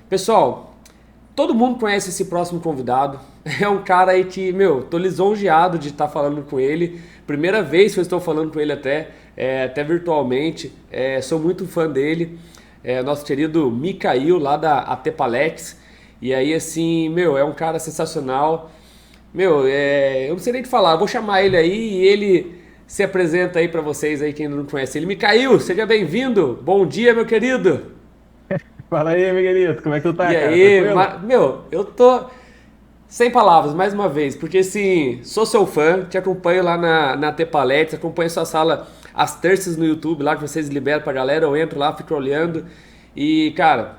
Pessoal, todo mundo conhece esse próximo convidado. É um cara aí que, meu, tô lisonjeado de estar falando com ele. Primeira vez que eu estou falando com ele até virtualmente. Sou muito fã dele. Nosso querido Mikail, lá da AT Palex. E aí, assim, meu, é um cara sensacional. Meu, eu não sei nem o que falar. Vou chamar ele aí e ele se apresenta aí pra vocês aí, quem ainda não conhece ele. Mikail, seja bem-vindo. Bom dia, meu querido. Fala aí, Miguelito, como é que tu E tá, cara? aí, Tranquilo? meu, eu tô sem palavras, mais uma vez, porque assim, sou seu fã, te acompanho lá na Tepalex, acompanho sua sala às terças no YouTube, lá que vocês liberam pra galera, eu entro lá, fico olhando. E, cara,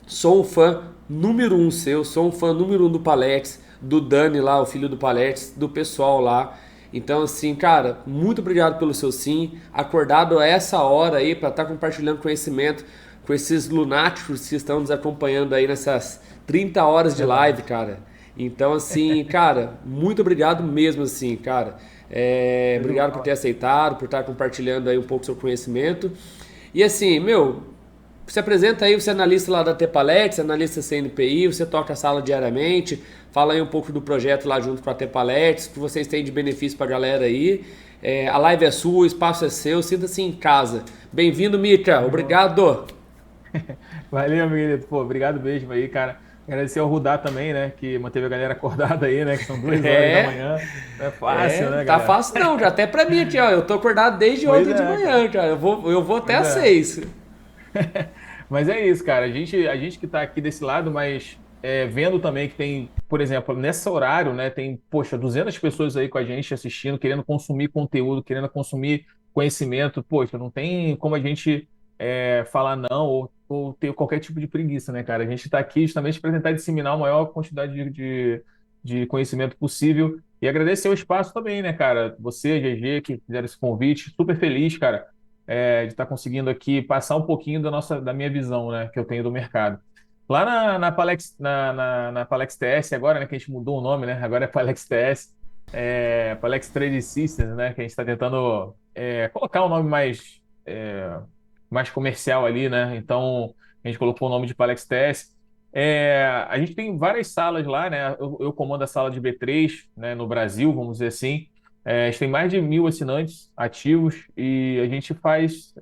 sou um fã número um seu, sou um fã número um do Palex, do Dani lá, o filho do Palex, do pessoal lá. Então, assim, cara, muito obrigado pelo seu sim. Acordado a essa hora aí para estar compartilhando conhecimento com esses lunáticos que estão nos acompanhando aí nessas 30 horas de live, Verdade. cara. Então, assim, cara, muito obrigado mesmo, assim, cara. Show de Obrigado por ter bola. aceitado, por estar compartilhando aí um pouco do seu conhecimento. E assim, meu, se apresenta aí, você é analista lá da Tepalex, analista CNPI, você toca a sala diariamente, fala aí um pouco do projeto lá junto com a Tepalex, o que vocês têm de benefício pra galera aí. A live é sua, o espaço é seu, sinta-se em casa. Bem-vindo, Mika, Show de bola. obrigado. Valeu, Miguelito. Pô, obrigado mesmo aí, cara. Agradecer ao Rudá também, né, que manteve a galera acordada aí, né, que são 2 horas da É, manhã. Não é fácil, né, tá galera? fácil não, já até pra mim aqui, ó, eu tô acordado desde Pois ontem de é, cara. manhã, cara, eu vou até Pois às é. 6. Mas é isso, cara. A gente que tá aqui desse lado, mas vendo também que tem, por exemplo, nesse horário, né, tem, poxa, 200 pessoas aí com a gente assistindo, querendo consumir conteúdo, querendo consumir conhecimento. Poxa, não tem como a gente falar não ou ter qualquer tipo de preguiça, né, cara? A gente está aqui justamente para tentar disseminar a maior quantidade de conhecimento possível e agradecer o espaço também, né, cara? Você, GG, que fizeram esse convite, super feliz, cara, de estar conseguindo aqui passar um pouquinho da minha visão, né, que eu tenho do mercado. Lá na Palex, na Palex TS agora, né, que a gente mudou o nome, né, agora é Palex TS, Palex Trade Systems, né, que a gente está tentando colocar um nome mais comercial ali, né, então a gente colocou o nome de Palex TS. A gente tem várias salas lá, né, eu comando a sala de B3, né, no Brasil, vamos dizer assim. A gente tem mais de 1.000 assinantes ativos e a gente faz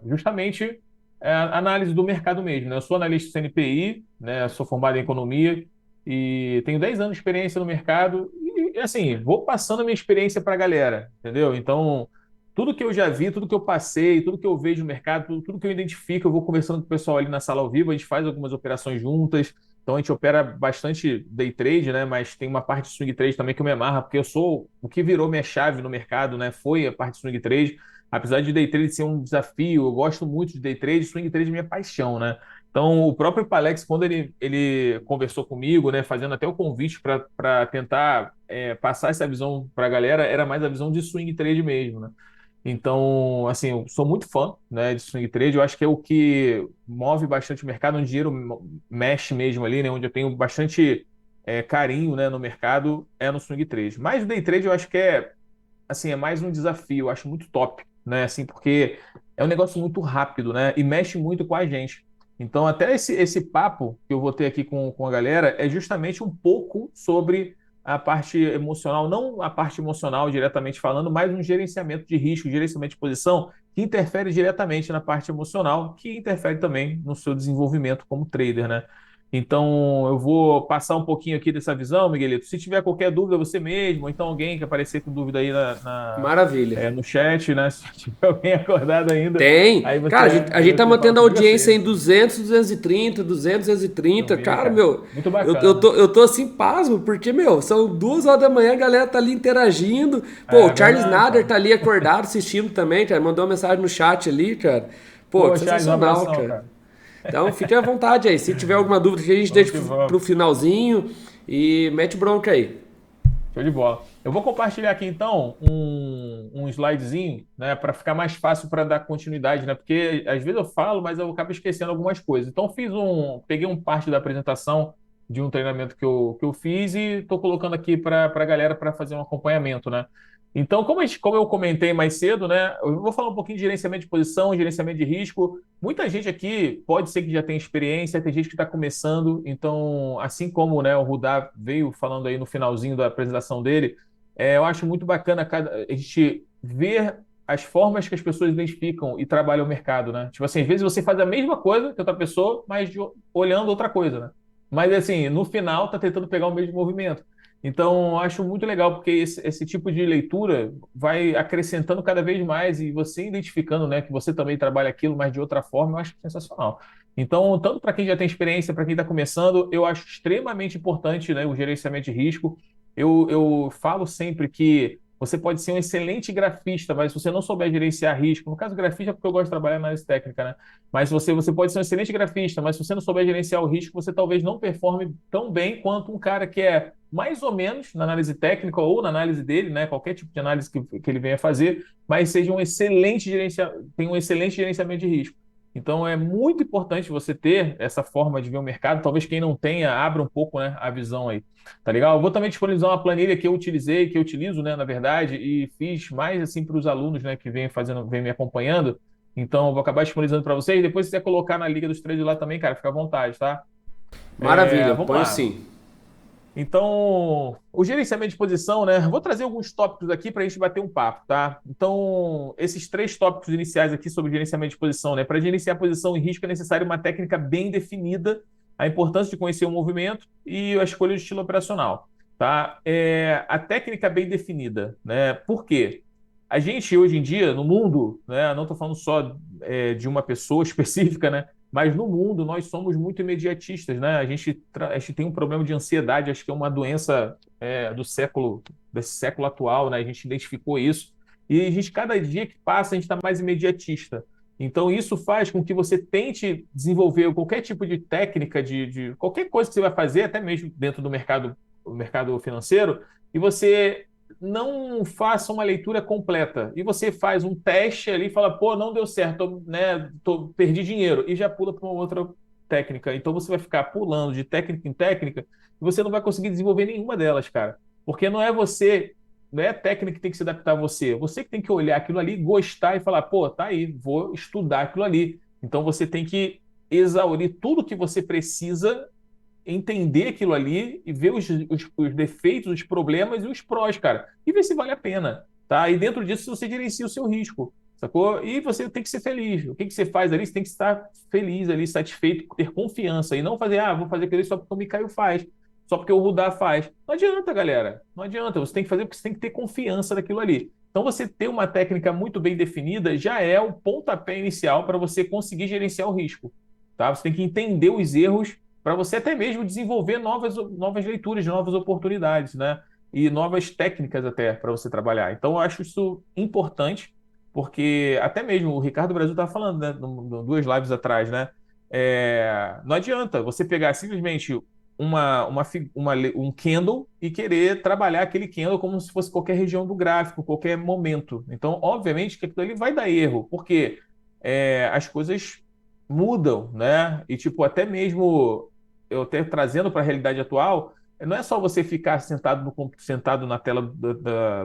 justamente análise do mercado mesmo, né? Eu sou analista CNPI, né? Sou formado em economia e tenho 10 anos de experiência no mercado e, assim, vou passando a minha experiência para a galera, entendeu? Então, tudo que eu já vi, tudo que eu passei, tudo que eu vejo no mercado, tudo que eu identifico, eu vou conversando com o pessoal ali na sala ao vivo, a gente faz algumas operações juntas. Então a gente opera bastante day trade, né? Mas tem uma parte de swing trade também que eu me amarra, porque eu sou o que virou minha chave no mercado, né? Foi a parte de swing trade. Apesar de day trade ser um desafio, eu gosto muito de day trade, swing trade é minha paixão, né? Então o próprio Palex, quando ele conversou comigo, né? Fazendo até o convite para tentar passar essa visão para a galera, era mais a visão de swing trade mesmo, né? Então, assim, eu sou muito fã, né, de swing trade. Eu acho que é o que move bastante o mercado, onde o dinheiro mexe mesmo ali, né, onde eu tenho bastante carinho, né, no mercado, é no swing trade. Mas o day trade eu acho que assim, é mais um desafio. Eu acho muito top, né, assim, porque é um negócio muito rápido, né, e mexe muito com a gente. Então, até esse papo que eu vou ter aqui com a galera é justamente um pouco sobre a parte emocional, não a parte emocional diretamente falando, mas um gerenciamento de risco, gerenciamento de posição que interfere diretamente na parte emocional, que interfere também no seu desenvolvimento como trader, né? Então, eu vou passar um pouquinho aqui dessa visão, Miguelito. Se tiver qualquer dúvida, você mesmo, ou então alguém que aparecer com dúvida aí Maravilha. no chat, né? Se tiver alguém acordado ainda, Tem. aí Cara, a aí gente tá você fala mantendo a comigo, eu audiência sei. em 200, 230, 200, Eu 230. vi, Cara, cara. meu, Muito eu bacana. tô, eu tô assim pasmo, porque, meu, são 2 horas da manhã, a galera tá ali interagindo. Pô, É o Charles verdade, Nader cara. tá ali acordado assistindo também, cara. Mandou uma mensagem no chat ali, cara. Pô, Pô, que Charles, um sensacional, abração, cara. cara. Então fique à vontade aí. Se tiver alguma dúvida, que a gente Vamos deixa que pro vamos. finalzinho e mete bronca aí. Show de bola. Eu vou compartilhar aqui então um slidezinho, né, para ficar mais fácil para dar continuidade, né? Porque às vezes eu falo, mas eu acabo esquecendo algumas coisas. Então peguei um parte da apresentação de um treinamento que eu fiz e estou colocando aqui para a galera para fazer um acompanhamento, né? Então, como eu comentei mais cedo, né, eu vou falar um pouquinho de gerenciamento de posição, gerenciamento de risco. Muita gente aqui pode ser que já tenha experiência, tem gente que está começando. Então, assim como, né, o Rudá veio falando aí no finalzinho da apresentação dele, eu acho muito bacana a gente ver as formas que as pessoas identificam e trabalham o mercado, né? Tipo assim, às vezes você faz a mesma coisa que outra pessoa, mas olhando outra coisa, né? Mas assim, no final tá tentando pegar o mesmo movimento. Então, eu acho muito legal, porque esse tipo de leitura vai acrescentando cada vez mais e você identificando, né, que você também trabalha aquilo, mas de outra forma, eu acho sensacional. Então, tanto para quem já tem experiência, para quem está começando, eu acho extremamente importante, né, o gerenciamento de risco. Eu falo sempre que você pode ser um excelente grafista, mas se você não souber gerenciar risco, no caso grafista é porque eu gosto de trabalhar na área técnica, né? Mas você pode ser um excelente grafista, mas se você não souber gerenciar o risco, você talvez não performe tão bem quanto um cara que é mais ou menos na análise técnica ou na análise dele, né? Qualquer tipo de análise que ele venha fazer, mas seja um excelente tem um excelente gerenciamento de risco. Então é muito importante você ter essa forma de ver o mercado. Talvez quem não tenha, abra um pouco, né, a visão aí. Tá legal? Eu vou também disponibilizar uma planilha que eu utilizei, que eu utilizo, né, na verdade, e fiz mais assim para os alunos, né, que vêm me acompanhando. Então, eu vou acabar disponibilizando para vocês. Depois, se você quiser colocar na Liga dos Trades lá também, cara, fica à vontade, tá? Maravilha, Vamos ponho lá. sim. Então, o gerenciamento de posição, né? Vou trazer alguns tópicos aqui para a gente bater um papo, tá? Então, esses três tópicos iniciais aqui sobre gerenciamento de posição, né? Para gerenciar a posição em risco é necessário uma técnica bem definida, a importância de conhecer o movimento e a escolha do estilo operacional, tá? A técnica bem definida, né? Por quê? A gente, hoje em dia, no mundo, né? Não estou falando só de uma pessoa específica, né? Mas no mundo nós somos muito imediatistas, né? A gente tem um problema de ansiedade, acho que é uma doença desse século atual, né? A gente identificou isso. E a gente, cada dia que passa, a gente está mais imediatista. Então, isso faz com que você tente desenvolver qualquer tipo de técnica, de qualquer coisa que você vai fazer, até mesmo dentro do mercado financeiro, e você não faça uma leitura completa. E você faz um teste ali e fala, pô, não deu certo, né, perdi dinheiro, e já pula para uma outra técnica. Então você vai ficar pulando de técnica em técnica e você não vai conseguir desenvolver nenhuma delas, cara. Porque não é a técnica que tem que se adaptar a você. Você que tem que olhar aquilo ali, gostar e falar, pô, tá aí, vou estudar aquilo ali. Então você tem que exaurir tudo que você precisa, entender aquilo ali e ver os defeitos, os problemas e os prós, cara. E ver se vale a pena, tá? E dentro disso você gerencia o seu risco, sacou? E você tem que ser feliz. O que que você faz ali? Você tem que estar feliz ali, satisfeito, ter confiança e não fazer, vou fazer aquilo ali só porque o Mikael faz, só porque o Rudá faz. Não adianta, galera. Não adianta. Você tem que fazer porque você tem que ter confiança daquilo ali. Então, você ter uma técnica muito bem definida já é o pontapé inicial para você conseguir gerenciar o risco, tá? Você tem que entender os erros para você até mesmo desenvolver novas leituras, novas oportunidades, né? E novas técnicas até para você trabalhar. Então, eu acho isso importante, porque até mesmo o Ricardo Brasil estava falando, né, duas lives atrás, né? Não adianta você pegar simplesmente um candle e querer trabalhar aquele candle como se fosse qualquer região do gráfico, qualquer momento. Então, obviamente que aquilo ali vai dar erro, porque as coisas mudam, né? E tipo, até mesmo eu até trazendo para a realidade atual, não é só você ficar sentado na tela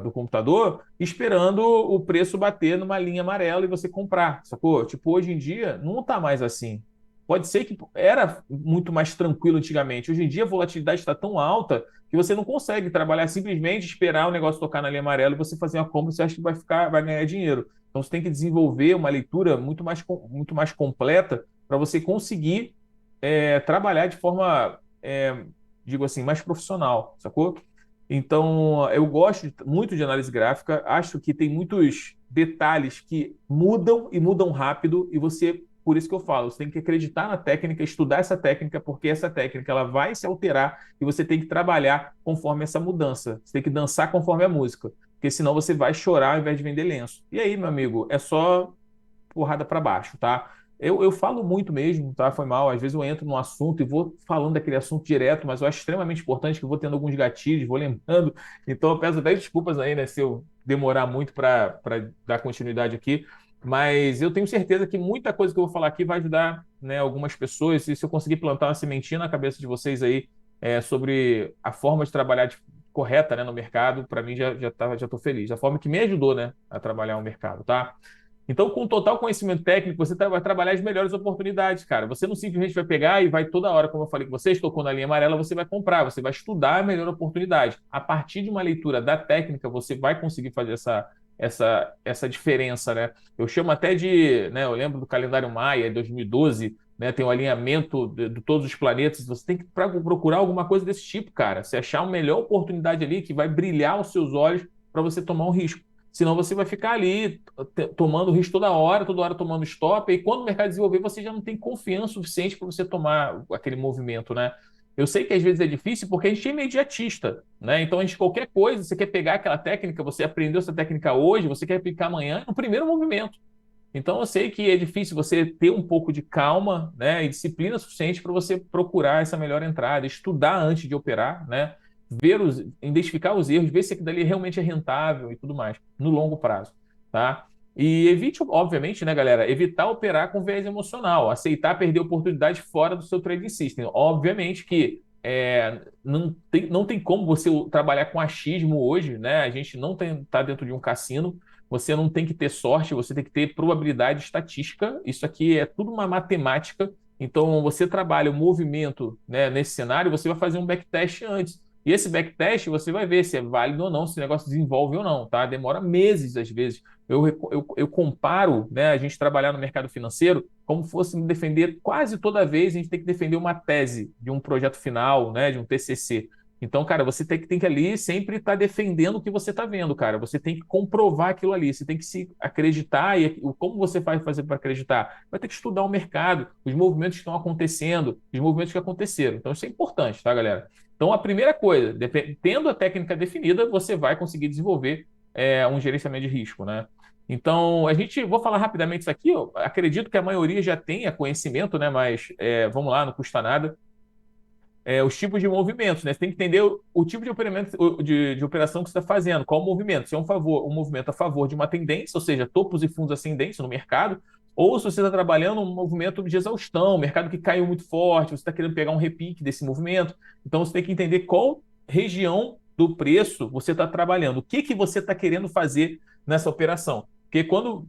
do computador esperando o preço bater numa linha amarela e você comprar, sacou? Tipo, hoje em dia não está mais assim. Pode ser que era muito mais tranquilo antigamente. Hoje em dia a volatilidade está tão alta que você não consegue trabalhar simplesmente esperar o negócio tocar na linha amarela e você fazer uma compra e você acha que vai ganhar dinheiro. Então você tem que desenvolver uma leitura muito mais completa para você conseguir trabalhar de forma, digo assim, mais profissional, sacou? Então, eu gosto muito de análise gráfica, acho que tem muitos detalhes que mudam e mudam rápido, e você, por isso que eu falo, você tem que acreditar na técnica, estudar essa técnica, porque essa técnica ela vai se alterar e você tem que trabalhar conforme essa mudança. Você tem que dançar conforme a música, porque senão você vai chorar ao invés de vender lenço. E aí, meu amigo, é só porrada para baixo, tá? Eu falo muito mesmo, tá? Foi mal. Às vezes eu entro num assunto e vou falando daquele assunto direto, mas eu acho extremamente importante que eu vou tendo alguns gatilhos, vou lembrando. Então eu peço até desculpas aí, né, se eu demorar muito para dar continuidade aqui. Mas eu tenho certeza que muita coisa que eu vou falar aqui vai ajudar, né, algumas pessoas. E se eu conseguir plantar uma sementinha na cabeça de vocês aí sobre a forma de trabalhar correta, né, no mercado, para mim já tô feliz. Da forma que me ajudou, né, a trabalhar o mercado, tá? Então, com total conhecimento técnico, você vai trabalhar as melhores oportunidades, cara. Você não simplesmente vai pegar e vai toda hora, como eu falei com vocês, tocou na linha amarela, você vai comprar, você vai estudar a melhor oportunidade. A partir de uma leitura da técnica, você vai conseguir fazer essa diferença, né? Eu chamo até de, né, eu lembro do calendário Maia, 2012, né, tem o alinhamento de todos os planetas. Você tem que procurar alguma coisa desse tipo, cara. Se achar uma melhor oportunidade ali que vai brilhar os seus olhos para você tomar um risco. Senão você vai ficar ali tomando risco toda hora tomando stop, e quando o mercado desenvolver, você já não tem confiança suficiente para você tomar aquele movimento, né? Eu sei que às vezes é difícil porque a gente é imediatista, né? Então, a gente, qualquer coisa, você quer pegar aquela técnica, você aprendeu essa técnica hoje, você quer aplicar amanhã no primeiro movimento. Então, eu sei que é difícil você ter um pouco de calma, né, e disciplina suficiente para você procurar essa melhor entrada, estudar antes de operar, né, identificar os erros, ver se aquilo dali realmente é rentável e tudo mais, no longo prazo, tá? E evite, obviamente, né, galera, evitar operar com viés emocional, aceitar perder oportunidade fora do seu trading system. Obviamente que não tem como você trabalhar com achismo hoje, né? A gente não está dentro de um cassino. Você não tem que ter sorte, você tem que ter probabilidade estatística. Isso aqui é tudo uma matemática. Então, você trabalha o movimento, né, nesse cenário, você vai fazer um backtest antes. E esse backtest você vai ver se é válido ou não, se o negócio desenvolve ou não, tá? Demora meses, às vezes. Eu comparo, né, a gente trabalhar no mercado financeiro como fosse defender, quase toda vez a gente tem que defender uma tese de um projeto final, né, de um TCC. Então, cara, você tem que ali sempre estar defendendo o que você está vendo, cara. Você tem que comprovar aquilo ali, você tem que se acreditar. E como você vai fazer para acreditar? Vai ter que estudar o mercado, os movimentos que estão acontecendo, os movimentos que aconteceram. Então, isso é importante, tá, galera? Então, a primeira coisa, tendo a técnica definida, você vai conseguir desenvolver um gerenciamento de risco, né? Então, vou falar rapidamente isso aqui. Eu acredito que a maioria já tenha conhecimento, né? Mas vamos lá, não custa nada. Os tipos de movimentos, né? Você tem que entender o tipo de de operação que você está fazendo, qual o movimento. Se é um movimento a favor de uma tendência, ou seja, topos e fundos ascendentes no mercado, ou se você está trabalhando um movimento de exaustão, mercado que caiu muito forte, você está querendo pegar um repique desse movimento. Então, você tem que entender qual região do preço você está trabalhando, o que você está querendo fazer nessa operação. Porque quando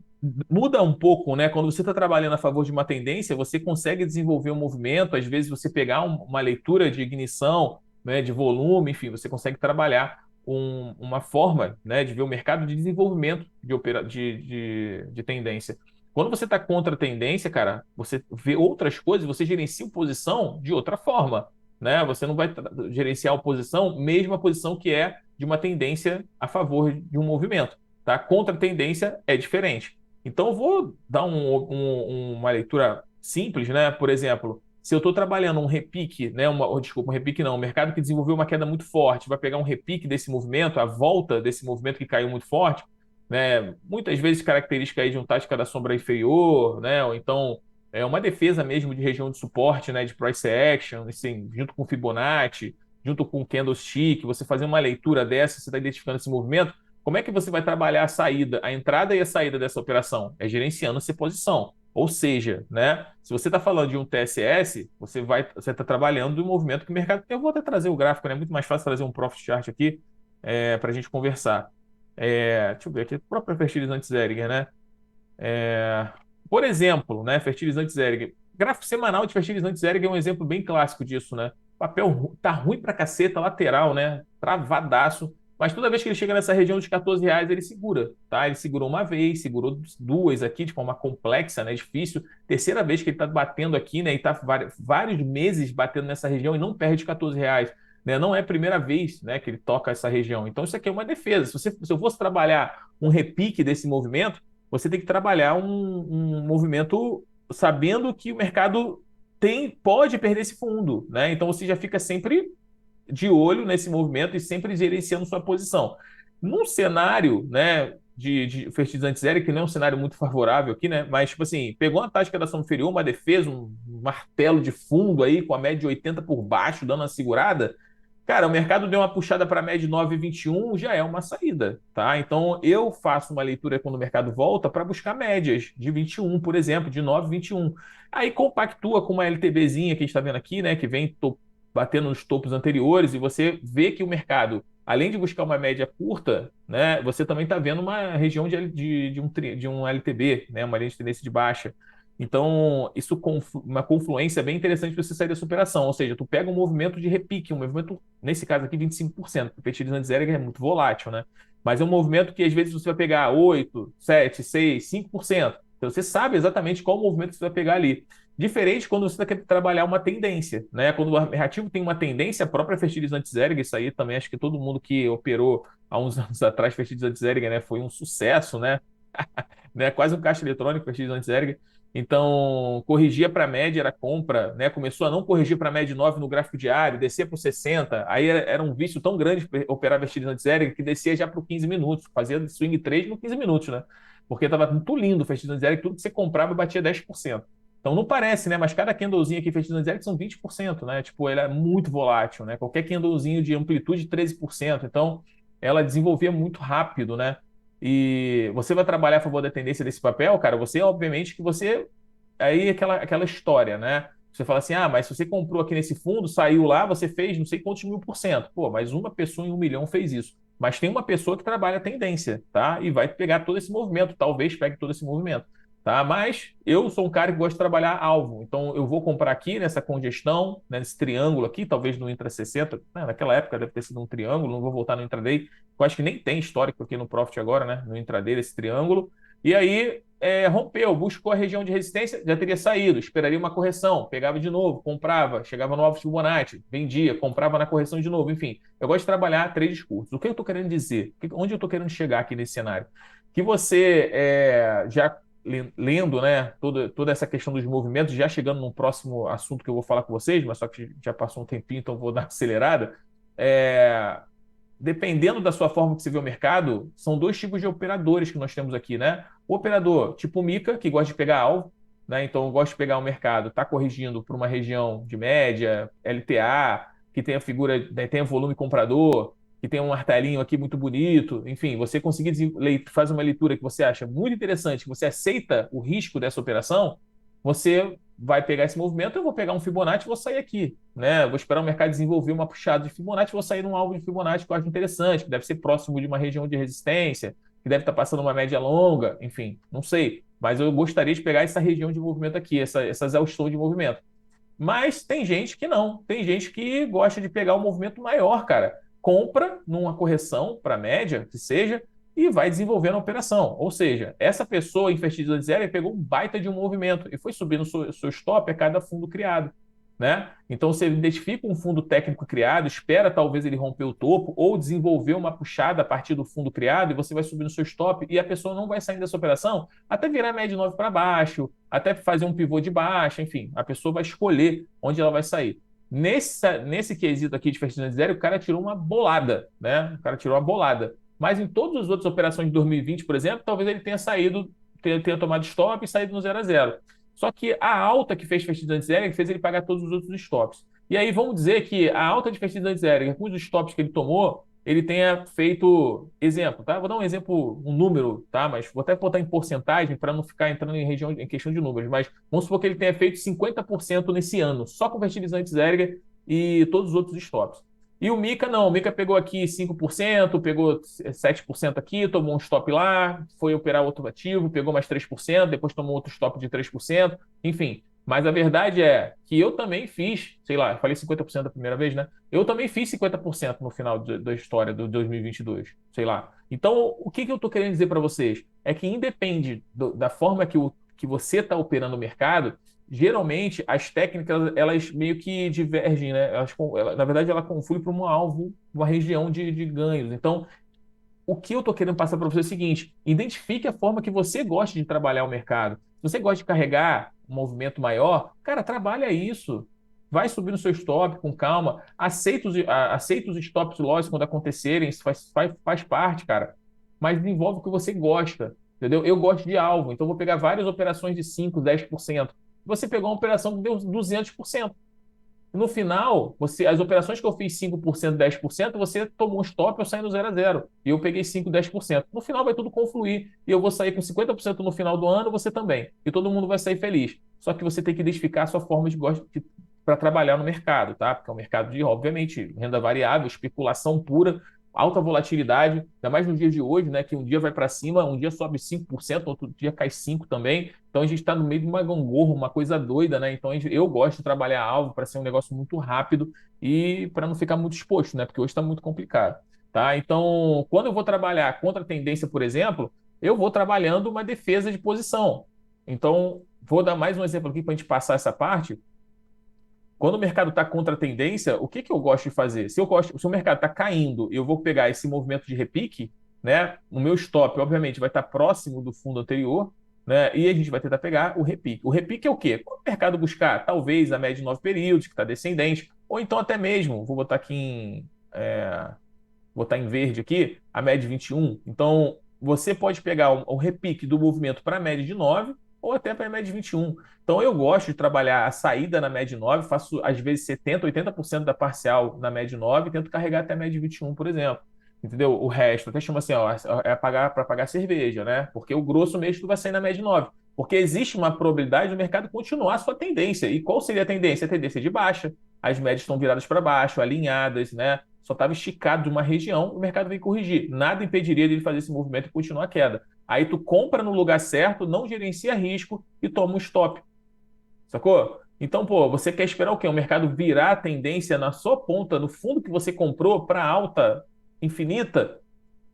muda um pouco, né? Quando você está trabalhando a favor de uma tendência, você consegue desenvolver um movimento, às vezes você pegar uma leitura de ignição, né, de volume, enfim, você consegue trabalhar uma forma, né, de ver o mercado de desenvolvimento de tendência. Quando você está contra a tendência, cara, você vê outras coisas, você gerencia a posição de outra forma, né? Você não vai gerenciar a posição, mesmo a posição que é de uma tendência a favor de um movimento, tá? Contra a tendência é diferente. Então, eu vou dar uma leitura simples, né? Por exemplo, se eu estou trabalhando um repique, né? Desculpa, um repique não, um mercado que desenvolveu uma queda muito forte, vai pegar um repique desse movimento, a volta desse movimento que caiu muito forte, né? Muitas vezes característica aí de um tática da sombra inferior, né? Ou então uma defesa mesmo de região de suporte, né? De price action, assim, junto com Fibonacci, junto com candlestick, você fazer uma leitura dessa, você está identificando esse movimento. Como é que você vai trabalhar a saída, a entrada e a saída dessa operação? É gerenciando essa posição. Ou seja, né, se você está falando de um TSS, você está trabalhando do movimento que o mercado. Eu vou até trazer o gráfico, né? É muito mais fácil trazer um profit chart aqui para a gente conversar. Deixa eu ver aqui, o próprio fertilizante Zeriger, né? Por exemplo, né, fertilizante Zeriger. Gráfico semanal de fertilizante Zeriger é um exemplo bem clássico disso, né? O papel tá ruim pra caceta, lateral, né? Travadaço. Mas toda vez que ele chega nessa região dos R$ 14, ele segura, tá? Ele segurou uma vez, segurou duas aqui, de forma complexa, né? Difícil. Terceira vez que ele tá batendo aqui, né? E tá vários meses batendo nessa região e não perde R$ 14. Né? Não é a primeira vez, né, que ele toca essa região. Então, isso aqui é uma defesa. Se eu fosse trabalhar um repique desse movimento, você tem que trabalhar um movimento sabendo que o mercado pode perder esse fundo, né? Então, você já fica sempre de olho nesse movimento e sempre gerenciando sua posição. Num cenário, né, de fertilizante zero, que não é um cenário muito favorável aqui, né, mas, tipo assim, pegou uma tática da ação inferior, uma defesa, um martelo de fundo aí, com a média de 80 por baixo, dando uma segurada, cara, o mercado deu uma puxada para a média de 9,21, já é uma saída, tá? Então, eu faço uma leitura quando o mercado volta para buscar médias de 21, por exemplo, de 9,21. Aí compactua com uma LTBzinha que a gente está vendo aqui, né, que vem batendo nos topos anteriores, e você vê que o mercado, além de buscar uma média curta, né, você também está vendo uma região de um LTB, né, uma linha de tendência de baixa. Então, isso uma confluência bem interessante para você sair dessa operação. Ou seja, tu pega um movimento de repique, um movimento, nesse caso aqui, 25%, porque o fertilizante zero é muito volátil, né? Mas é um movimento que às vezes você vai pegar 8, 7, 6, 5%. Então você sabe exatamente qual movimento você vai pegar ali. Diferente quando você quer trabalhar uma tendência, né? Quando o ativo tem uma tendência, a própria fertilizante zero, isso aí também acho que todo mundo que operou há uns anos atrás fertilizante zero, né, foi um sucesso, né? Né? Quase um caixa eletrônico fertilizante zero. Então, corrigia para média, era compra, né? Começou a não corrigir para média 9 no gráfico diário, descia para o 60. Aí era um vício tão grande operar fertilizante zero que descia já para 15 minutos, fazia swing trade no 15 minutos, né? Porque estava muito lindo o fertilizante zero, tudo que você comprava batia 10%. Então não parece, né? Mas cada candlezinho aqui fertilizante zero são 20%, né? Tipo, ele é muito volátil, né? Qualquer candlezinho de amplitude 13%. Então, ela desenvolvia muito rápido, né? E você vai trabalhar a favor da tendência desse papel, cara, você, obviamente, que você. Aí aquela história, né? Você fala assim, mas se você comprou aqui nesse fundo, saiu lá, você fez não sei quantos mil por cento. Pô, mas uma pessoa em 1 milhão fez isso. Mas tem uma pessoa que trabalha a tendência, tá? E vai pegar todo esse movimento, talvez pegue todo esse movimento, tá? Mas eu sou um cara que gosta de trabalhar alvo. Então eu vou comprar aqui nessa congestão, né, nesse triângulo aqui, talvez no Intra 60. Naquela época deve ter sido um triângulo, não vou voltar no intraday. Eu acho que nem tem histórico aqui no Profit agora, né? No intraday, esse triângulo. E aí rompeu, buscou a região de resistência, já teria saído, esperaria uma correção, pegava de novo, comprava, chegava no alvo Fibonacci, vendia, comprava na correção de novo, enfim. Eu gosto de trabalhar trades curtos. O que eu estou querendo dizer? Onde eu estou querendo chegar aqui nesse cenário? Que você já lendo, né, toda essa questão dos movimentos, já chegando num próximo assunto que eu vou falar com vocês, mas só que já passou um tempinho, então vou dar uma acelerada. É, Dependendo da sua forma que você vê o mercado, são dois tipos de operadores que nós temos aqui, né? O operador tipo Mica, que gosta de pegar alvo, né? Então, eu gosto de pegar o mercado, está corrigindo para uma região de média, LTA, que tem a figura, né, tem o volume comprador, que tem um martelinho aqui muito bonito. Enfim, você conseguir fazer uma leitura que você acha muito interessante, que você aceita o risco dessa operação, você vai pegar esse movimento, eu vou pegar um Fibonacci e vou sair aqui, né? Eu vou esperar o mercado desenvolver uma puxada de Fibonacci, vou sair num alvo de Fibonacci que eu acho interessante, que deve ser próximo de uma região de resistência, que deve estar passando uma média longa, enfim, não sei. Mas eu gostaria de pegar essa região de movimento aqui, essa exaustão de movimento. Mas tem gente que não. Tem gente que gosta de pegar um movimento maior, cara. Compra numa correção para média, que seja, e vai desenvolvendo a operação. Ou seja, essa pessoa em fertilizante zero pegou um baita de um movimento e foi subindo o seu stop a cada fundo criado, né? Então você identifica um fundo técnico criado, espera talvez ele romper o topo ou desenvolver uma puxada a partir do fundo criado e você vai subindo o seu stop e a pessoa não vai saindo dessa operação até virar média 9 para baixo, até fazer um pivô de baixa, enfim, a pessoa vai escolher onde ela vai sair. Nesse quesito aqui de fertilizante zero, o cara tirou uma bolada, né? O cara tirou uma bolada. Mas em todas as outras operações de 2020, por exemplo, talvez ele tenha saído, tenha tomado stop e saído no 0 a 0. Só que a alta que fez fertilizante zero fez ele pagar todos os outros stops. E aí vamos dizer que a alta de fertilizante zero, com os stops que ele tomou, ele tenha feito, exemplo, tá? Vou dar um exemplo, um número, tá? Mas vou até botar em porcentagem para não ficar entrando em questão de números. Mas vamos supor que ele tenha feito 50% nesse ano, só com fertilizante zero e todos os outros stops. E o Mica não, o Mica pegou aqui 5%, pegou 7% aqui, tomou um stop lá, foi operar outro ativo, pegou mais 3%, depois tomou outro stop de 3%, enfim. Mas a verdade é que eu também fiz, sei lá, eu falei 50% da primeira vez, né? Eu também fiz 50% no final da história do 2022, sei lá. Então, o que eu estou querendo dizer para vocês? É que independe da forma que você está operando o mercado, geralmente as técnicas elas meio que divergem, né? Na verdade, ela conflui para um alvo, uma região de ganhos. Então, o que eu estou querendo passar para você é o seguinte: identifique a forma que você gosta de trabalhar o mercado. Se você gosta de carregar um movimento maior, cara, trabalha isso. Vai subir no seu stop com calma. Aceita os stops loss quando acontecerem. Isso faz parte, cara. Mas desenvolve o que você gosta. Entendeu? Eu gosto de alvo, então vou pegar várias operações de 5, 10%. Você pegou uma operação que deu 200%. No final, as operações que eu fiz 5%, 10%, você tomou um stop, eu saí no 0 a 0. E eu peguei 5, 10%. No final vai tudo confluir. E eu vou sair com 50% no final do ano, você também. E todo mundo vai sair feliz. Só que você tem que identificar a sua forma de gosto para trabalhar no mercado, tá? Porque é um mercado de, obviamente, renda variável, especulação pura. alta volatilidade, ainda mais nos dias de hoje, né? Que um dia vai para cima, um dia sobe 5%, outro dia cai 5% também. Então a gente está no meio de uma gangorra, uma coisa doida, né? Então eu gosto de trabalhar alvo para ser um negócio muito rápido e para não ficar muito exposto, né? Porque hoje está muito complicado, tá? Então, quando eu vou trabalhar contra a tendência, por exemplo, eu vou trabalhando uma defesa de posição. Então, vou dar mais um exemplo aqui para a gente passar essa parte. Quando o mercado está contra a tendência, o que que eu gosto de fazer? Se o mercado está caindo, eu vou pegar esse movimento de repique, né? O meu stop, obviamente, vai estar próximo do fundo anterior, né? E a gente vai tentar pegar o repique. O repique é o quê? Quando o mercado buscar, talvez, a média de 9 períodos, que está descendente, ou então até mesmo, vou botar aqui botar em verde aqui, a média de 21. Então, você pode pegar o repique do movimento para a média de 9 ou até para a média de 21. Então, eu gosto de trabalhar a saída na média de 9, faço às vezes 70, 80% da parcial na média de 9 e tento carregar até a média de 21, por exemplo. Entendeu? O resto, até chama assim, ó, é pagar para pagar cerveja, né? Porque o grosso mesmo vai sair na média de 9. Porque existe uma probabilidade do mercado continuar a sua tendência. E qual seria a tendência? A tendência de baixa. As médias estão viradas para baixo, alinhadas, né? Só estava esticado de uma região, o mercado veio corrigir. Nada impediria dele fazer esse movimento e continuar a queda. Aí tu compra no lugar certo, não gerencia risco e toma um stop. Sacou? Então, pô, você quer esperar o quê? O mercado virar a tendência na sua ponta, no fundo que você comprou, para alta infinita?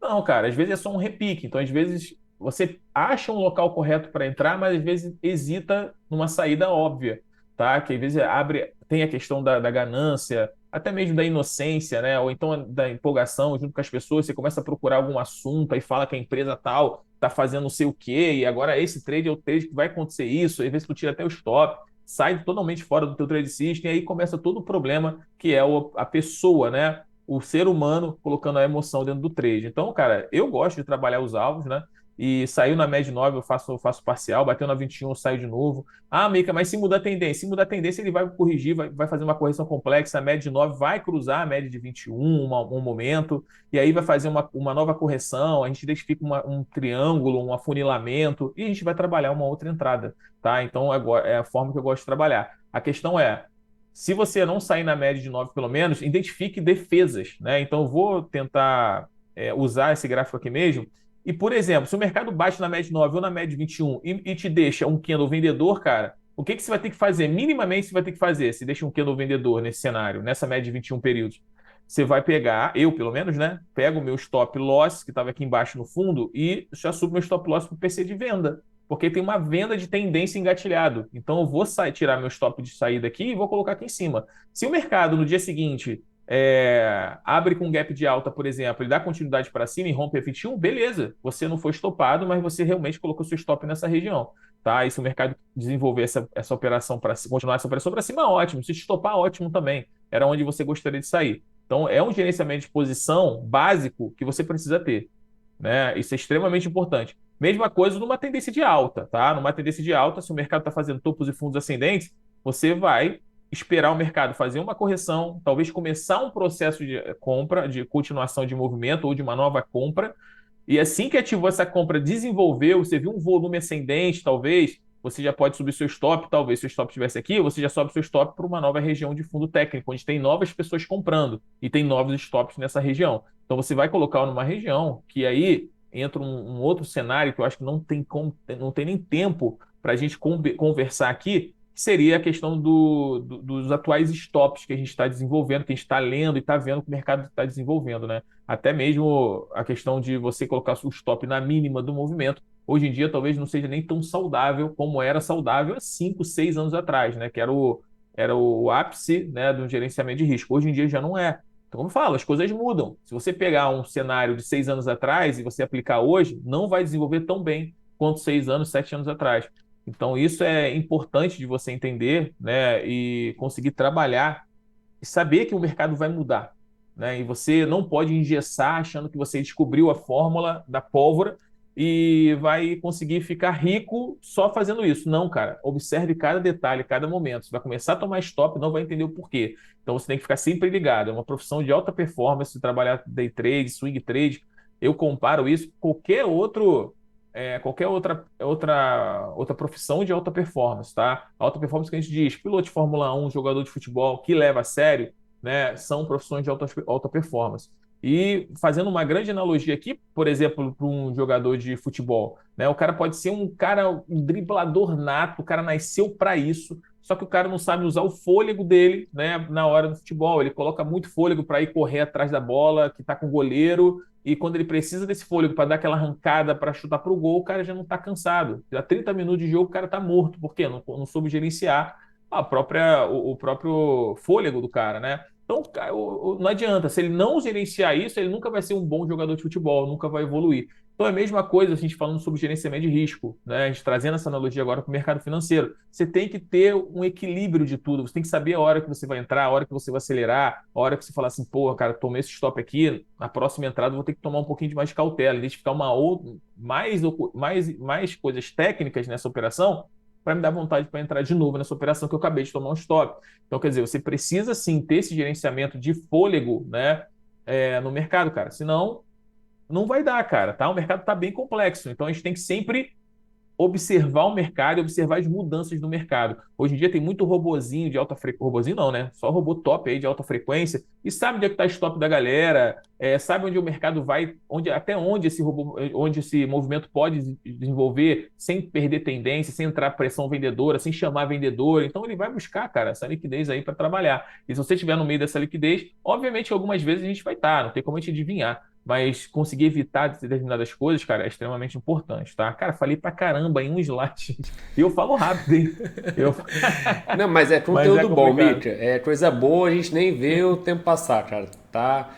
Não, cara, às vezes é só um repique. Então, às vezes, você acha um local correto para entrar, mas às vezes hesita numa saída óbvia, tá? Que às vezes abre, tem a questão da ganância, até mesmo da inocência, né? Ou então da empolgação junto com as pessoas. Você começa a procurar algum assunto e fala que a empresa tal está fazendo não sei o quê, e agora esse trade é o trade que vai acontecer isso. Às vezes tu tira até o stop, sai totalmente fora do teu trade system, e aí começa todo o problema que é a pessoa, né? O ser humano colocando a emoção dentro do trade. Então, cara, eu gosto de trabalhar os alvos, né? E saiu na média 9, eu faço parcial, bateu na 21, eu saio de novo. Ah, Mica, mas se mudar a tendência, ele vai corrigir, vai fazer uma correção complexa, a média de 9 vai cruzar a média de 21, um momento, e aí vai fazer uma nova correção, a gente identifica um triângulo, um afunilamento, e a gente vai trabalhar uma outra entrada, tá? Então, agora é a forma que eu gosto de trabalhar. A questão é, se você não sair na média de 9 pelo menos, identifique defesas, né? Então, eu vou tentar usar esse gráfico aqui mesmo. E, por exemplo, se o mercado bate na média de 9 ou na média de 21 e te deixa um candle vendedor, cara, o que que você vai ter que fazer? Minimamente você vai ter que fazer se deixa um candle vendedor nesse cenário, nessa média de 21 períodos. Você vai pegar, eu pelo menos, né? Pego o meu stop loss, que estava aqui embaixo no fundo, e já subo meu stop loss para o PC de venda, porque tem uma venda de tendência engatilhado. Então eu vou tirar meu stop de saída aqui e vou colocar aqui em cima. Se o mercado no dia seguinte abre com gap de alta, por exemplo, e dá continuidade para cima e rompe a 21, beleza, você não foi estopado, mas você realmente colocou seu stop nessa região. Tá? E se o mercado desenvolver essa operação para continuar essa operação para cima, ótimo. Se estopar, ótimo também. Era onde você gostaria de sair. Então, é um gerenciamento de posição básico que você precisa ter, né? Isso é extremamente importante. Mesma coisa numa tendência de alta, tá? Numa tendência de alta, se o mercado está fazendo topos e fundos ascendentes, você vai esperar o mercado fazer uma correção, talvez começar um processo de compra, de continuação de movimento ou de uma nova compra. E assim que ativou essa compra, desenvolveu, você viu um volume ascendente, talvez, você já pode subir seu stop, talvez se o stop estivesse aqui, você já sobe seu stop para uma nova região de fundo técnico, onde tem novas pessoas comprando e tem novos stops nessa região. Então você vai colocar numa região que aí entra um outro cenário que eu acho que não tem nem tempo para a gente conversar aqui, que seria a questão dos atuais stops que a gente está desenvolvendo, que a gente está lendo e está vendo que o mercado está desenvolvendo, né? Até mesmo a questão de você colocar o stop na mínima do movimento. Hoje em dia, talvez não seja nem tão saudável como era saudável há 5, 6 anos atrás, né? Que era o ápice, né, do gerenciamento de risco. Hoje em dia já não é. Então, como eu falo, as coisas mudam. Se você pegar um cenário de 6 anos atrás e você aplicar hoje, não vai desenvolver tão bem quanto 6 anos, 7 anos atrás. Então, isso é importante de você entender, né, e conseguir trabalhar e saber que o mercado vai mudar, né? E você não pode engessar achando que você descobriu a fórmula da pólvora e vai conseguir ficar rico só fazendo isso. Não, cara. Observe cada detalhe, cada momento. Você vai começar a tomar stop, não vai entender o porquê. Então você tem que ficar sempre ligado. É uma profissão de alta performance, trabalhar day trade, swing trade. Eu comparo isso com qualquer outra profissão de alta performance, tá? Alta performance que a gente diz, piloto de Fórmula 1, jogador de futebol que leva a sério, né, são profissões de alta performance. E fazendo uma grande analogia aqui, por exemplo, para um jogador de futebol, né? O cara pode ser um cara, um driblador nato, o cara nasceu para isso, só que o cara não sabe usar o fôlego dele, né, na hora do futebol. Ele coloca muito fôlego para ir correr atrás da bola, que está com o goleiro, e quando ele precisa desse fôlego para dar aquela arrancada para chutar para o gol, o cara já não está cansado. Já 30 minutos de jogo, o cara está morto. Por quê? Não soube gerenciar o próprio fôlego do cara, né? Então, não adianta. Se ele não gerenciar isso, ele nunca vai ser um bom jogador de futebol, nunca vai evoluir. Então, é a mesma coisa a gente falando sobre gerenciamento de risco, né? A gente trazendo essa analogia agora para o mercado financeiro. Você tem que ter um equilíbrio de tudo. Você tem que saber a hora que você vai entrar, a hora que você vai acelerar, a hora que você falar assim, pô, cara, tomei esse stop aqui, na próxima entrada eu vou ter que tomar um pouquinho de mais cautela, identificar uma outra, mais coisas técnicas nessa operação para me dar vontade para entrar de novo nessa operação que eu acabei de tomar um stop. Então, quer dizer, você precisa sim ter esse gerenciamento de fôlego, né, no mercado, cara. Senão, não vai dar, cara, tá? O mercado está bem complexo. Então, a gente tem que sempre observar o mercado e observar as mudanças do mercado. Hoje em dia tem muito robozinho de alta frequência, robozinho não, né? Só robô top aí de alta frequência e sabe onde é que está o stop da galera, sabe onde o mercado vai, até onde esse robô, onde esse movimento pode desenvolver sem perder tendência, sem entrar pressão vendedora, sem chamar vendedor. Então ele vai buscar, cara, essa liquidez aí para trabalhar. E se você estiver no meio dessa liquidez, obviamente algumas vezes a gente vai estar, não tem como a gente adivinhar. Mas conseguir evitar determinadas coisas, cara, é extremamente importante, tá? Cara, falei pra caramba em um slide. E eu falo rápido, hein? Eu... Não, mas é Mas é conteúdo bom, complicado. Mitch. É coisa boa, a gente nem vê o tempo passar, cara. Tá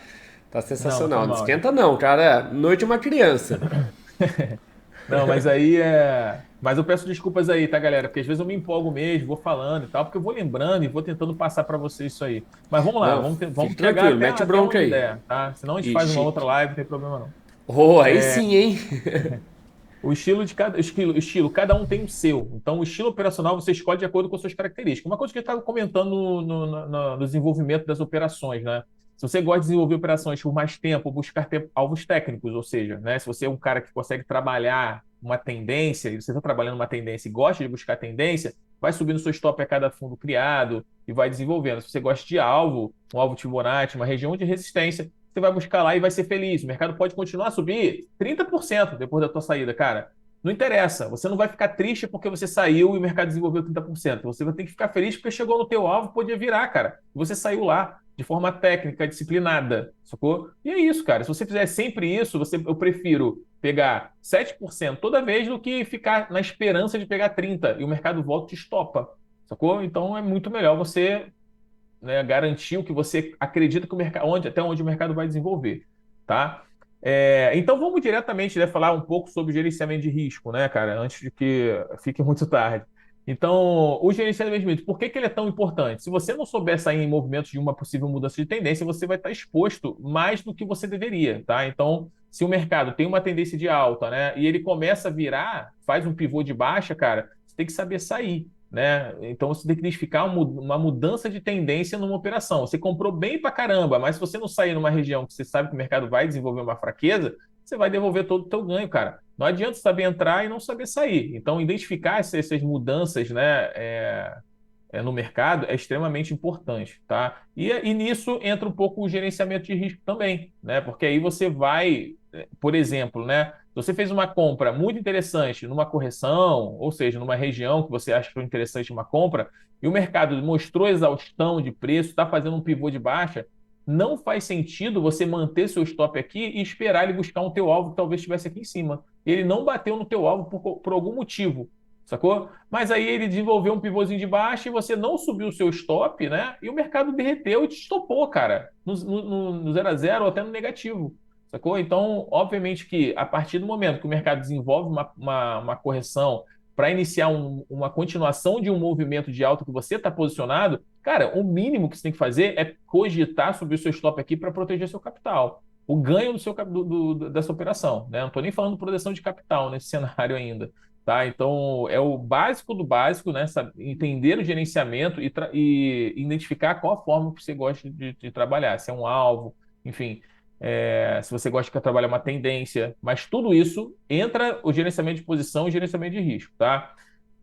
Não sensacional. foi Não mal, hein? esquenta não, cara. Noite é uma criança. Não, mas aí é. Mas eu peço desculpas aí, tá, galera? Porque às vezes eu me empolgo mesmo, vou falando e tal, porque eu vou lembrando e vou tentando passar para vocês isso aí. Mas vamos lá, Não, vamos fique chegar tranquilo, até, mete até bronca onde aí. der, tá? Senão a gente faz uma Ixi. outra live, não tem problema não. Oh, aí sim, hein? O estilo de cada cada um tem o seu. Então, o estilo operacional você escolhe de acordo com as suas características. Uma coisa que eu estava comentando no desenvolvimento das operações, né? Se você gosta de desenvolver operações por mais tempo, buscar ter alvos técnicos, ou seja, né? Se você é um cara que consegue trabalhar uma tendência, e você está trabalhando uma tendência e gosta de buscar tendência, vai subindo seu stop a cada fundo criado e vai desenvolvendo. Se você gosta de alvo, um alvo Fibonacci, uma região de resistência, você vai buscar lá e vai ser feliz. O mercado pode continuar a subir 30% depois da tua saída, cara. Não interessa, você não vai ficar triste porque você saiu e o mercado desenvolveu 30%. Você vai ter que ficar feliz porque chegou no teu alvo, podia virar, cara. E você saiu lá de forma técnica, disciplinada, sacou? E é isso, cara. Se você fizer sempre isso, eu prefiro pegar 7% toda vez do que ficar na esperança de pegar 30% e o mercado volta e te estopa, sacou? Então é muito melhor você, né, garantir o que você acredita que o mercado, até onde o mercado vai desenvolver, tá? Então vamos diretamente, né, falar um pouco sobre gerenciamento de risco, né, cara, antes de que fique muito tarde. Então, o gerenciamento de risco, por que que ele é tão importante? Se você não souber sair em movimentos de uma possível mudança de tendência, você vai estar exposto mais do que você deveria, tá? Então, se o mercado tem uma tendência de alta, né, e ele começa a virar, faz um pivô de baixa, cara, você tem que saber sair, né? Então você tem que identificar uma mudança de tendência numa operação. Você comprou bem pra caramba, mas se você não sair numa região que você sabe que o mercado vai desenvolver uma fraqueza, você vai devolver todo o teu ganho, cara. Não adianta saber entrar e não saber sair. Então, identificar essas mudanças, né, no mercado é extremamente importante, tá? E nisso entra um pouco o gerenciamento de risco também, né? Porque aí você vai, por exemplo, né? Se você fez uma compra muito interessante numa correção, ou seja, numa região que você acha que foi interessante uma compra, e o mercado mostrou exaustão de preço, está fazendo um pivô de baixa, não faz sentido você manter seu stop aqui e esperar ele buscar um teu alvo que talvez estivesse aqui em cima. Ele não bateu no teu alvo por algum motivo, sacou? Mas aí ele desenvolveu um pivôzinho de baixo e você não subiu o seu stop, né? E o mercado derreteu e te estopou, cara, no 0 a 0 ou até no negativo, sacou? Então, obviamente que a partir do momento que o mercado desenvolve uma correção para iniciar uma continuação de um movimento de alta que você está posicionado, cara, o mínimo que você tem que fazer é cogitar subir o seu stop aqui para proteger seu capital. O ganho dessa operação, né? Não estou nem falando proteção de capital nesse cenário ainda. Tá? Então, é o básico do básico, né? Entender o gerenciamento e identificar qual a forma que você gosta de trabalhar, se é um alvo, enfim, se você gosta de trabalhar uma tendência, mas tudo isso entra o gerenciamento de posição e o gerenciamento de risco, tá?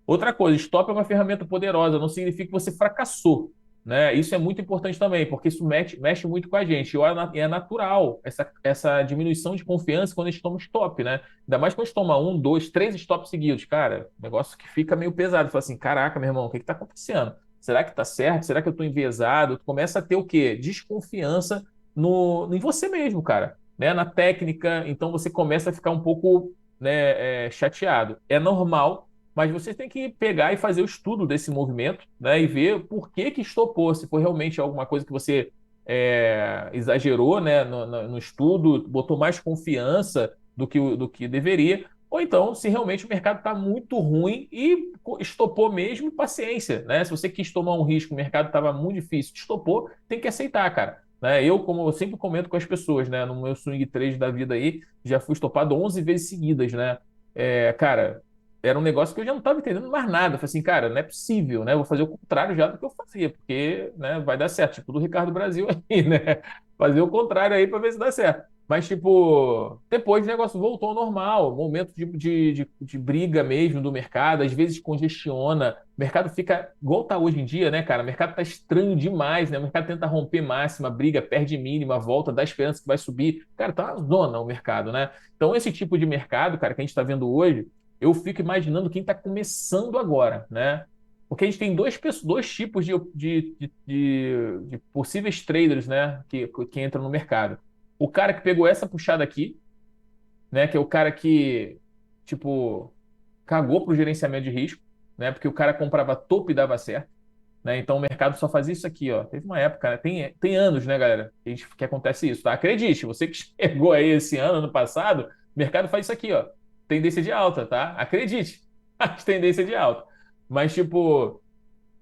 Outra coisa, stop é uma ferramenta poderosa, não significa que você fracassou. né? Isso é muito importante também, porque isso mexe muito com a gente. E é natural essa diminuição de confiança quando a gente toma stop, né? Ainda mais quando a gente toma um, dois, três stops seguidos. Cara, negócio que fica meio pesado. Fala assim, caraca, meu irmão, o que que tá acontecendo? Será que tá certo? Será que eu tô enviesado? Tu começa a ter o quê? Desconfiança em você mesmo, cara, né? Na técnica. Então você começa a ficar um pouco, né, chateado. É normal, mas você tem que pegar e fazer o estudo desse movimento, né, e ver por que que estopou, se foi realmente alguma coisa que você exagerou, né, no estudo, botou mais confiança do que deveria, ou então se realmente o mercado está muito ruim e estopou mesmo, paciência, né? Se você quis tomar um risco, o mercado estava muito difícil, estopou, tem que aceitar, cara. Né? Eu, como eu sempre comento com as pessoas, né, no meu swing trade da vida aí, já fui estopado 11 vezes seguidas, né? Cara, era um negócio que eu já não estava entendendo mais nada. Eu falei assim, cara, não é possível, né? Eu vou fazer o contrário já do que eu fazia, porque, né, vai dar certo. Tipo do Ricardo Brasil aí, né? Fazer o contrário aí para ver se dá certo. Mas, tipo, depois o negócio voltou ao normal. Momento de briga mesmo do mercado, às vezes congestiona. O mercado fica igual tá hoje em dia, né, cara? O mercado tá estranho demais, né? O mercado tenta romper máxima, briga, perde mínima, volta, dá esperança que vai subir. Cara, tá uma zona o mercado, né? Então, esse tipo de mercado, cara, que a gente está vendo hoje, eu fico imaginando quem está começando agora, né? Porque a gente tem dois tipos de possíveis traders, né, que entram no mercado. O cara que pegou essa puxada aqui, né, que é o cara que, tipo, cagou pro gerenciamento de risco, né, porque o cara comprava topo e dava certo, né, então o mercado só fazia isso aqui, ó. Teve uma época, né, tem anos, né, galera, que acontece isso, tá? Acredite, você que chegou aí esse ano passado, o mercado faz isso aqui, ó. Tendência de alta, tá? Acredite, faz tendência de alta. Mas, tipo,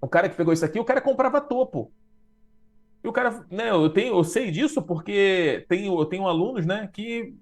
o cara que pegou isso aqui, o cara comprava topo. E o cara, né, eu sei disso porque eu tenho alunos, né, que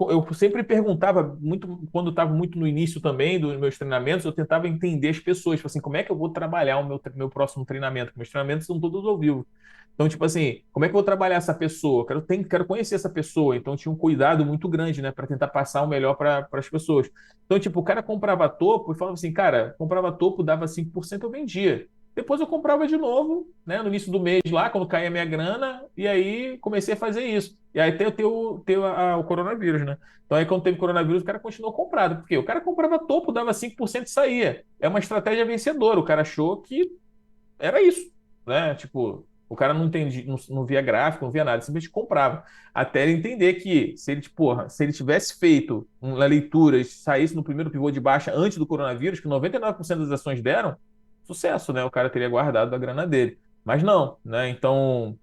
eu sempre perguntava muito, quando estava muito no início também dos meus treinamentos, eu tentava entender as pessoas, tipo assim, como é que eu vou trabalhar o meu próximo treinamento? Porque meus treinamentos são todos ao vivo. Então, tipo assim, como é que eu vou trabalhar essa pessoa? Quero conhecer essa pessoa. Então, tinha um cuidado muito grande, né, para tentar passar o melhor para as pessoas. Então, tipo, o cara comprava topo e falava assim, cara, comprava topo, dava 5%, eu vendia. Depois eu comprava de novo, né, no início do mês lá, quando caía a minha grana, e aí comecei a fazer isso. E aí o coronavírus, né? Então aí quando teve coronavírus, o cara continuou comprado. Porque o cara comprava topo, dava 5% e saía. É uma estratégia vencedora. O cara achou que era isso, né? Tipo, o cara não entendia, não via gráfico, não via nada, simplesmente comprava. Até ele entender que se ele tivesse feito uma leitura e saísse no primeiro pivô de baixa antes do coronavírus, que 99% das ações deram, sucesso, né? O cara teria guardado a grana dele. Mas não, né? Então,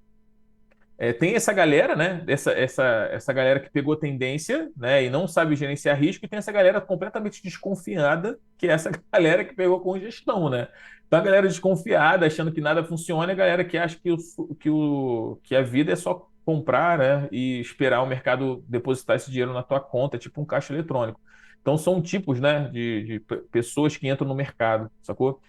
tem essa galera, né? Essa galera que pegou tendência, né? E não sabe gerenciar risco, e tem essa galera completamente desconfiada, que é essa galera que pegou congestão, né? Então a galera desconfiada, achando que nada funciona, e a galera que acha que a vida é só comprar, né? E esperar o mercado depositar esse dinheiro na tua conta, tipo um caixa eletrônico. Então são tipos, né? De pessoas que entram no mercado, sacou?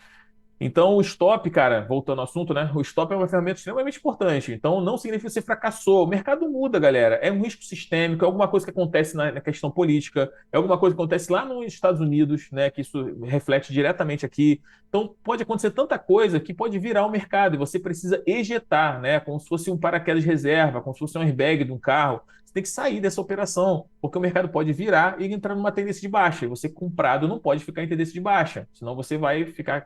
Então, o stop, cara, voltando ao assunto, né? O stop é uma ferramenta extremamente importante. Então, não significa que você fracassou. O mercado muda, galera. É um risco sistêmico, é alguma coisa que acontece na questão política, é alguma coisa que acontece lá nos Estados Unidos, né? Que isso reflete diretamente aqui. Então, pode acontecer tanta coisa que pode virar o mercado e você precisa ejetar, né? Como se fosse um paraquedas de reserva, como se fosse um airbag de um carro. Você tem que sair dessa operação, porque o mercado pode virar e entrar numa tendência de baixa. E você comprado não pode ficar em tendência de baixa, senão você vai ficar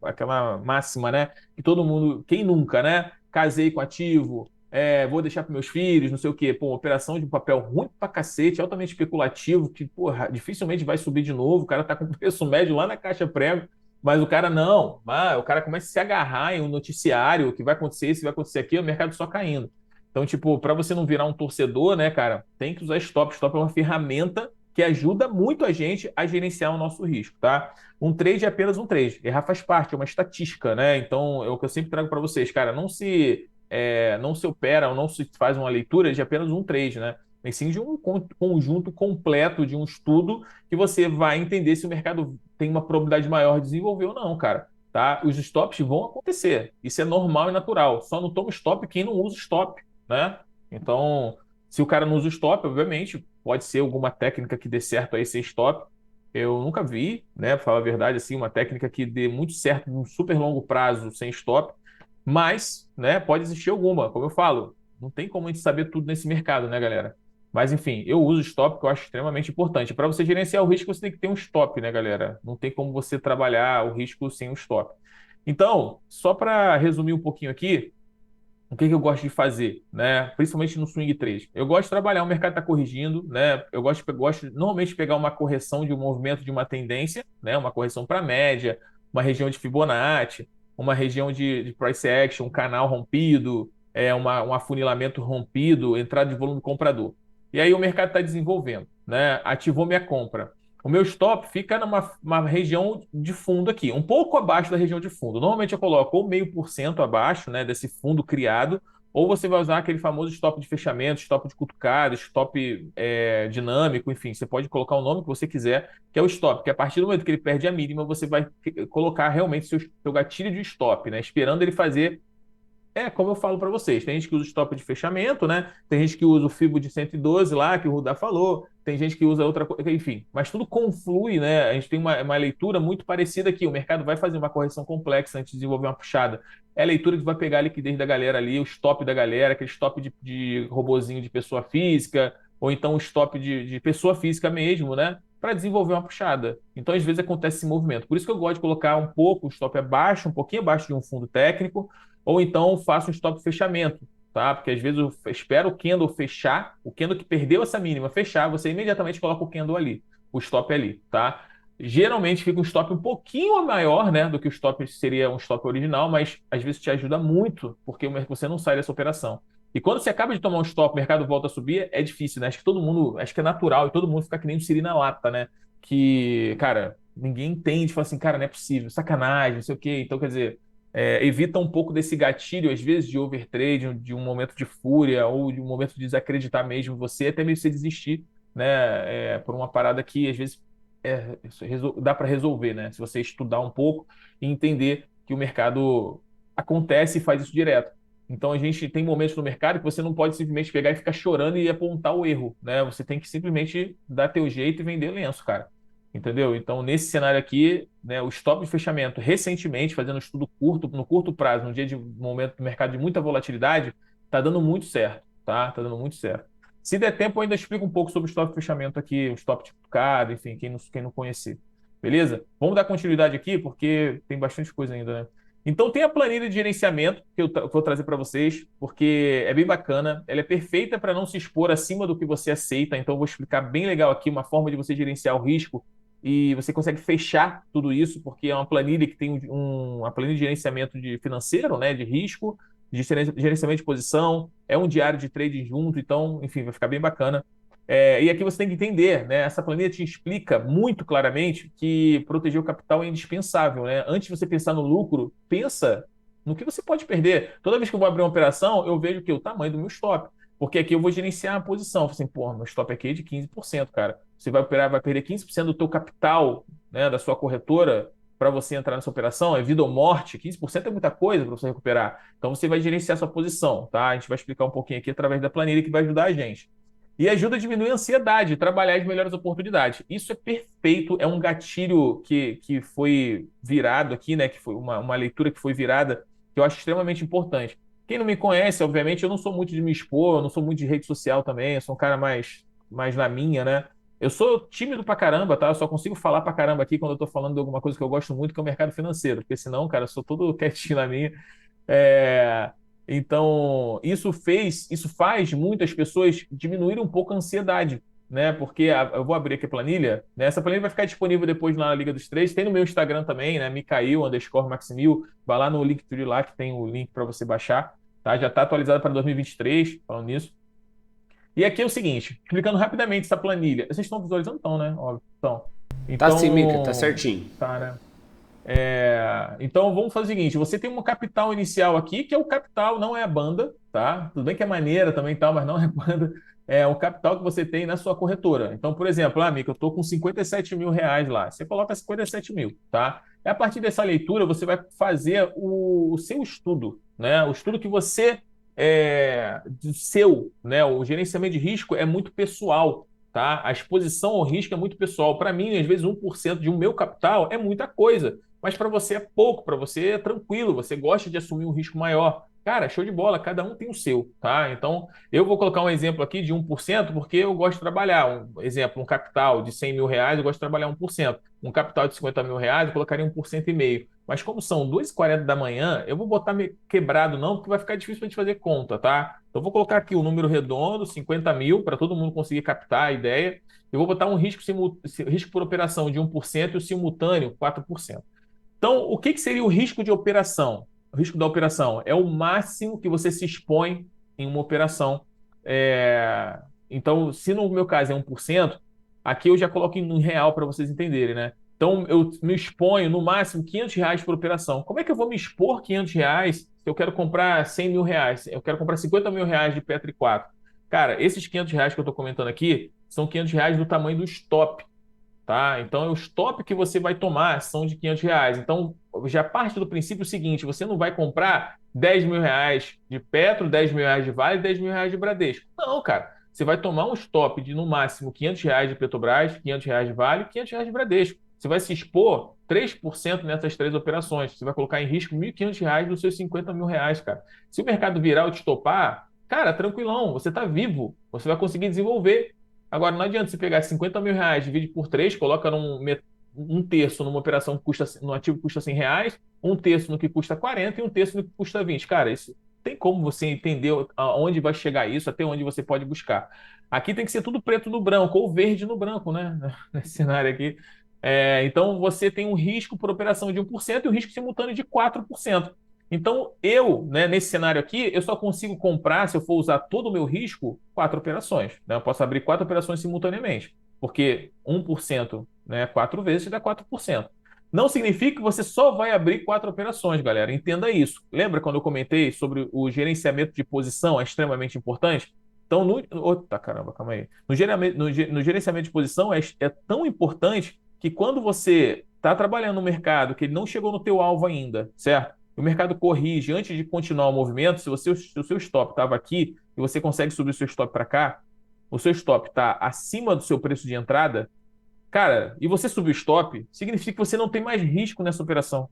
aquela máxima, né? Que todo mundo, quem nunca, né? Casei com ativo, vou deixar para meus filhos, não sei o quê. Pô, uma operação de um papel ruim pra cacete, altamente especulativo, que, porra, dificilmente vai subir de novo. O cara tá com preço médio lá na caixa prego, mas o cara não. O cara começa a se agarrar em um noticiário, o que vai acontecer, isso vai acontecer aqui, o mercado só caindo. Então, tipo, para você não virar um torcedor, né, cara, tem que usar stop. Stop é uma ferramenta que ajuda muito a gente a gerenciar o nosso risco, tá? Um trade é apenas um trade. Errar faz parte, é uma estatística, né? Então, é o que eu sempre trago para vocês, cara. Não se opera ou não se faz uma leitura de apenas um trade, né? Mas sim de um conjunto completo de um estudo que você vai entender se o mercado tem uma probabilidade maior de desenvolver ou não, cara. Tá? Os stops vão acontecer. Isso é normal e natural. Só não toma stop quem não usa stop, né? Então, se o cara não usa stop, obviamente, pode ser alguma técnica que dê certo aí sem stop. Eu nunca vi, né, para falar a verdade, assim, uma técnica que dê muito certo num super longo prazo sem stop. Mas, né, pode existir alguma, como eu falo, não tem como a gente saber tudo nesse mercado, né, galera? Mas, enfim, eu uso stop, que eu acho extremamente importante. Para você gerenciar o risco, você tem que ter um stop, né, galera? Não tem como você trabalhar o risco sem um stop. Então, só para resumir um pouquinho aqui, o que que eu gosto de fazer, né? Principalmente no swing trade. Eu gosto de trabalhar, o mercado está corrigindo, né? Eu gosto normalmente de pegar uma correção de um movimento de uma tendência, né? Uma correção para média, uma região de Fibonacci, uma região de price action, um canal rompido, um afunilamento rompido, entrada de volume comprador. E aí o mercado está desenvolvendo, né? Ativou minha compra. O meu stop fica numa uma região de fundo aqui, um pouco abaixo da região de fundo. Normalmente eu coloco ou 0,5% abaixo, né, desse fundo criado, ou você vai usar aquele famoso stop de fechamento, stop de cutucada, stop dinâmico, enfim, você pode colocar o nome que você quiser, que é o stop, que a partir do momento que ele perde a mínima, você vai colocar realmente seu gatilho de stop, né, esperando ele fazer como eu falo para vocês, tem gente que usa o stop de fechamento, né? Tem gente que usa o Fibo de 112 lá, que o Rudá falou, tem gente que usa outra coisa, enfim, mas tudo conflui, né? A gente tem uma leitura muito parecida aqui. O mercado vai fazer uma correção complexa antes de desenvolver uma puxada. É a leitura que vai pegar a liquidez da galera ali, o stop da galera, aquele stop de robozinho de pessoa física, ou então o stop de pessoa física mesmo, né? Para desenvolver uma puxada. Então, às vezes, acontece esse movimento. Por isso que eu gosto de colocar um pouco o stop abaixo, um pouquinho abaixo de um fundo técnico, ou então faço um stop fechamento, tá? Porque às vezes eu espero o candle fechar, o candle que perdeu essa mínima fechar, você imediatamente coloca o candle ali, o stop ali, tá? Geralmente fica um stop um pouquinho maior, né, do que o stop seria um stop original, mas às vezes te ajuda muito, porque você não sai dessa operação. E quando você acaba de tomar um stop, o mercado volta a subir, é difícil, né? Acho que todo mundo, acho que é natural e todo mundo fica que nem um siri na lata, né? Que, cara, ninguém entende, fala assim, cara, não é possível, sacanagem, não sei o quê. Então, quer dizer, evita um pouco desse gatilho, às vezes, de overtrade, de um momento de fúria ou de um momento de desacreditar mesmo você, até mesmo você desistir, né, por uma parada que, às vezes, dá para resolver, né? Se você estudar um pouco e entender que o mercado acontece e faz isso direto. Então, a gente tem momentos no mercado que você não pode simplesmente pegar e ficar chorando e apontar o erro, né? Você tem que simplesmente dar teu jeito e vender lenço, cara. Entendeu? Então, nesse cenário aqui, né, o stop de fechamento, recentemente, fazendo um estudo curto, no curto prazo, num dia de momento do mercado de muita volatilidade, está dando muito certo, tá? Tá dando muito certo. Se der tempo, eu ainda explico um pouco sobre o stop de fechamento aqui, o stop de cutucada, enfim, quem não conhecer. Beleza? Vamos dar continuidade aqui, porque tem bastante coisa ainda, né? Então, tem a planilha de gerenciamento que eu vou trazer para vocês, porque é bem bacana. Ela é perfeita para não se expor acima do que você aceita. Então, eu vou explicar bem legal aqui uma forma de você gerenciar o risco e você consegue fechar tudo isso, porque é uma planilha que tem uma planilha de gerenciamento financeiro, né, de risco, de gerenciamento de posição, é um diário de trading junto, então, enfim, vai ficar bem bacana. E aqui você tem que entender, né? Essa planilha te explica muito claramente que proteger o capital é indispensável, né? Antes de você pensar no lucro, pensa no que você pode perder. Toda vez que eu vou abrir uma operação, eu vejo que o tamanho do meu stop. Porque aqui eu vou gerenciar a posição. Assim, pô, meu stop aqui é de 15%, cara. Você vai operar, vai perder 15% do teu capital, né, da sua corretora para você entrar nessa operação. É vida ou morte. 15% é muita coisa para você recuperar. Então você vai gerenciar a sua posição, tá? A gente vai explicar um pouquinho aqui através da planilha que vai ajudar a gente. E ajuda a diminuir a ansiedade, trabalhar as melhores oportunidades. Isso é perfeito, é um gatilho que foi virado aqui, né? Que foi uma leitura que foi virada, que eu acho extremamente importante. Quem não me conhece, obviamente, eu não sou muito de me expor, eu não sou muito de rede social também, eu sou um cara mais na minha, né? Eu sou tímido pra caramba, tá? Eu só consigo falar pra caramba aqui quando eu tô falando de alguma coisa que eu gosto muito, que é o mercado financeiro, porque senão, cara, eu sou todo quietinho na minha. É, Então, isso faz muitas pessoas diminuir um pouco a ansiedade, né? Porque eu vou abrir aqui a planilha, né? Essa planilha vai ficar disponível depois na Liga dos Três. Tem no meu Instagram também, né? Micael_Maximil. Vai lá no Linktree lá que tem o link para você baixar, tá? Já está atualizado para 2023, falando nisso. E aqui é o seguinte, explicando rapidamente essa planilha. Vocês estão visualizando, então, né? Óbvio. Então, Tá sim, Mica, tá então, certinho. tá, né? Então vamos fazer o seguinte: você tem uma capital inicial aqui, que é o capital, não é a banda, tá? Tudo bem que é maneira também tal, mas não é banda. É o capital que você tem na sua corretora. Então, por exemplo, amigo, eu estou com 57 mil reais lá. Você coloca 57 mil, tá? E a partir dessa leitura, você vai fazer o seu estudo, né? O estudo que você do seu, né? O gerenciamento de risco é muito pessoal, tá? A exposição ao risco é muito pessoal. Para mim, às vezes, 1% de um meu capital é muita coisa. mas para você é pouco, para você é tranquilo, você gosta de assumir um risco maior. Cara, show de bola, cada um tem o seu, tá? Então, eu vou colocar um exemplo aqui de 1% porque eu gosto de trabalhar. Um exemplo, um capital de 100 mil reais, eu gosto de trabalhar 1%. Um capital de 50 mil reais, eu colocaria 1,5%. Mas como são 2h40 da manhã, eu vou botar quebrado não, porque vai ficar difícil para a gente fazer conta, tá? Então, eu vou colocar aqui o número redondo, 50 mil, para todo mundo conseguir captar a ideia. Eu vou botar um risco por operação de 1% e o simultâneo 4%. Então, o que seria o risco de operação? O risco da operação é o máximo que você se expõe em uma operação. É, Então, se no meu caso é 1%, aqui eu já coloco em real para vocês entenderem, né? Então, eu me exponho no máximo R$ 500 por operação. Como é que eu vou me expor R$ 500 se eu quero comprar 100 mil reais? Eu quero comprar 50 mil reais de Petri 4. Cara, esses R$ 500 que eu estou comentando aqui são R$ 500 do tamanho do stop, tá? Então, o stop que você vai tomar são de R$ 500. Então, já parte do princípio seguinte: você não vai comprar 10 mil reais de Petro, 10 mil reais de Vale, 10 mil reais de Bradesco. Não, cara. Você vai tomar um stop de, no máximo, R$ 500 de Petrobras, R$ 500 de Vale, R$ 500 de Bradesco. Você vai se expor 3% nessas três operações. Você vai colocar em risco R$ 1.500 dos seus 50 mil reais, cara. Se o mercado virar ou te topar, cara, tranquilão, você está vivo. Você vai conseguir desenvolver. Agora, não adianta você pegar 50 mil reais, divide por 3, coloca um terço numa operação que custa, no ativo que custa R$ 100, um terço no que custa 40 e um terço no que custa 20. Cara, isso tem como você entender aonde vai chegar isso, até onde você pode buscar. Aqui tem que ser tudo preto no branco, ou verde no branco, né? Nesse cenário aqui. Então, você tem um risco por operação de 1% e um risco simultâneo de 4%. Então, eu, né, nesse cenário aqui, eu só consigo comprar, se eu for usar todo o meu risco, 4 operações. Né? Eu posso abrir 4 operações simultaneamente, porque 1%, né, 4 vezes dá 4%. Não significa que você só vai abrir 4 operações, galera. Entenda isso. Lembra quando eu comentei sobre o gerenciamento de posição é extremamente importante? Então, caramba, calma aí. No gerenciamento de posição é tão importante que quando você está trabalhando no mercado que ele não chegou no teu alvo ainda, certo? O mercado corrige antes de continuar o movimento. Se o seu stop estava aqui e você consegue subir o seu stop para cá, o seu stop está acima do seu preço de entrada, cara, e você subiu o stop, significa que você não tem mais risco nessa operação.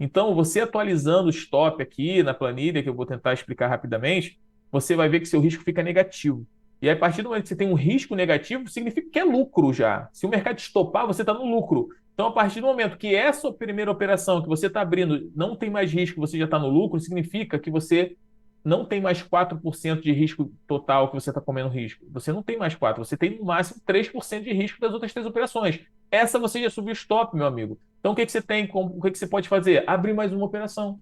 Então, você atualizando o stop aqui na planilha, que eu vou tentar explicar rapidamente, você vai ver que seu risco fica negativo. E aí, a partir do momento que você tem um risco negativo, significa que é lucro já. Se o mercado estopar, você está no lucro. Então, a partir do momento que essa primeira operação que você está abrindo não tem mais risco, você já está no lucro, significa que você não tem mais 4% de risco total que você está comendo risco. Você não tem mais 4%, você tem no máximo 3% de risco das outras três operações. Essa você já subiu o stop, meu amigo. Então, o que você tem? O que você pode fazer? Abrir mais uma operação.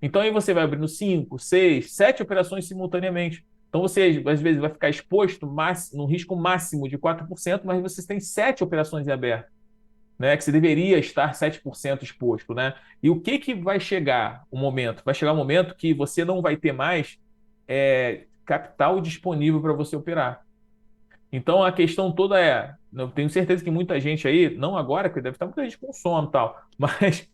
Então, aí você vai abrindo 5, 6, 7 operações simultaneamente. Então, você, às vezes, vai ficar exposto no risco máximo de 4%, mas você tem 7 operações em aberto, né? Que você deveria estar 7% exposto, né? E o que vai chegar o momento? Vai chegar um momento que você não vai ter mais capital disponível para você operar. Então a questão toda eu tenho certeza que muita gente aí, não agora, porque deve estar muita gente com sono e tal, mas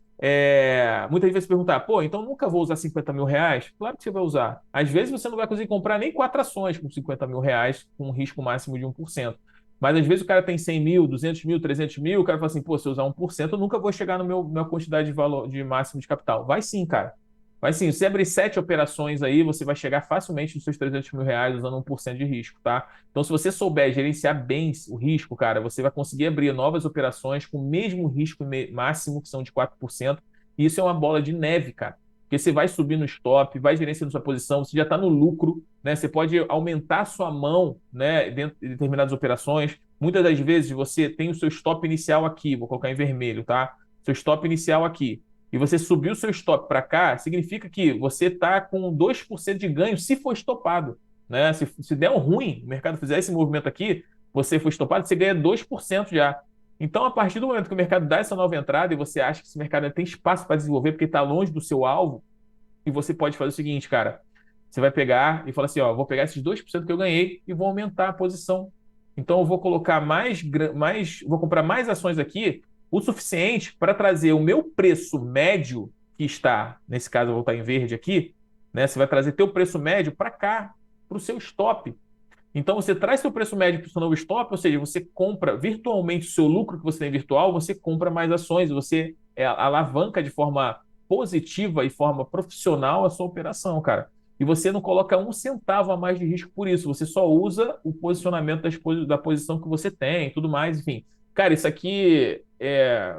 muita gente vai se perguntar: pô, então nunca vou usar 50 mil reais? Claro que você vai usar. Às vezes você não vai conseguir comprar nem 4 ações com 50 mil reais, com um risco máximo de 1%. Mas às vezes o cara tem 100 mil, 200 mil, 300 mil, o cara fala assim: pô, se eu usar 1%, eu nunca vou chegar no minha quantidade de valor, de máximo de capital. Vai sim, cara. Vai sim. Se você abrir 7 operações aí, você vai chegar facilmente nos seus 300 mil reais usando 1% de risco, tá? Então, se você souber gerenciar bem o risco, cara, você vai conseguir abrir novas operações com o mesmo risco máximo, que são de 4%. E isso é uma bola de neve, cara. Porque você vai subir no stop, vai gerenciando sua posição, você já está no lucro, né? Você pode aumentar sua mão, né, dentro de determinadas operações. Muitas das vezes você tem o seu stop inicial aqui, vou colocar em vermelho, tá? Seu stop inicial aqui. E você subiu o seu stop para cá, significa que você está com 2% de ganho se for estopado, né? Se der um ruim, o mercado fizer esse movimento aqui, você for estopado, você ganha 2% já. Então, a partir do momento que o mercado dá essa nova entrada e você acha que esse mercado tem espaço para desenvolver porque está longe do seu alvo, e você pode fazer o seguinte, cara: você vai pegar e falar assim, ó, vou pegar esses 2% que eu ganhei e vou aumentar a posição. Então, eu vou colocar vou comprar mais ações aqui, o suficiente para trazer o meu preço médio, que está, nesse caso, eu vou estar em verde aqui, né? Você vai trazer teu preço médio para cá, para o seu stop. Então, você traz seu preço médio para o seu novo stop, ou seja, você compra virtualmente o seu lucro que você tem virtual, você compra mais ações, você alavanca de forma positiva e forma profissional a sua operação, cara. E você não coloca um centavo a mais de risco por isso. Você só usa o posicionamento da posição que você tem e tudo mais, enfim. Cara, isso aqui,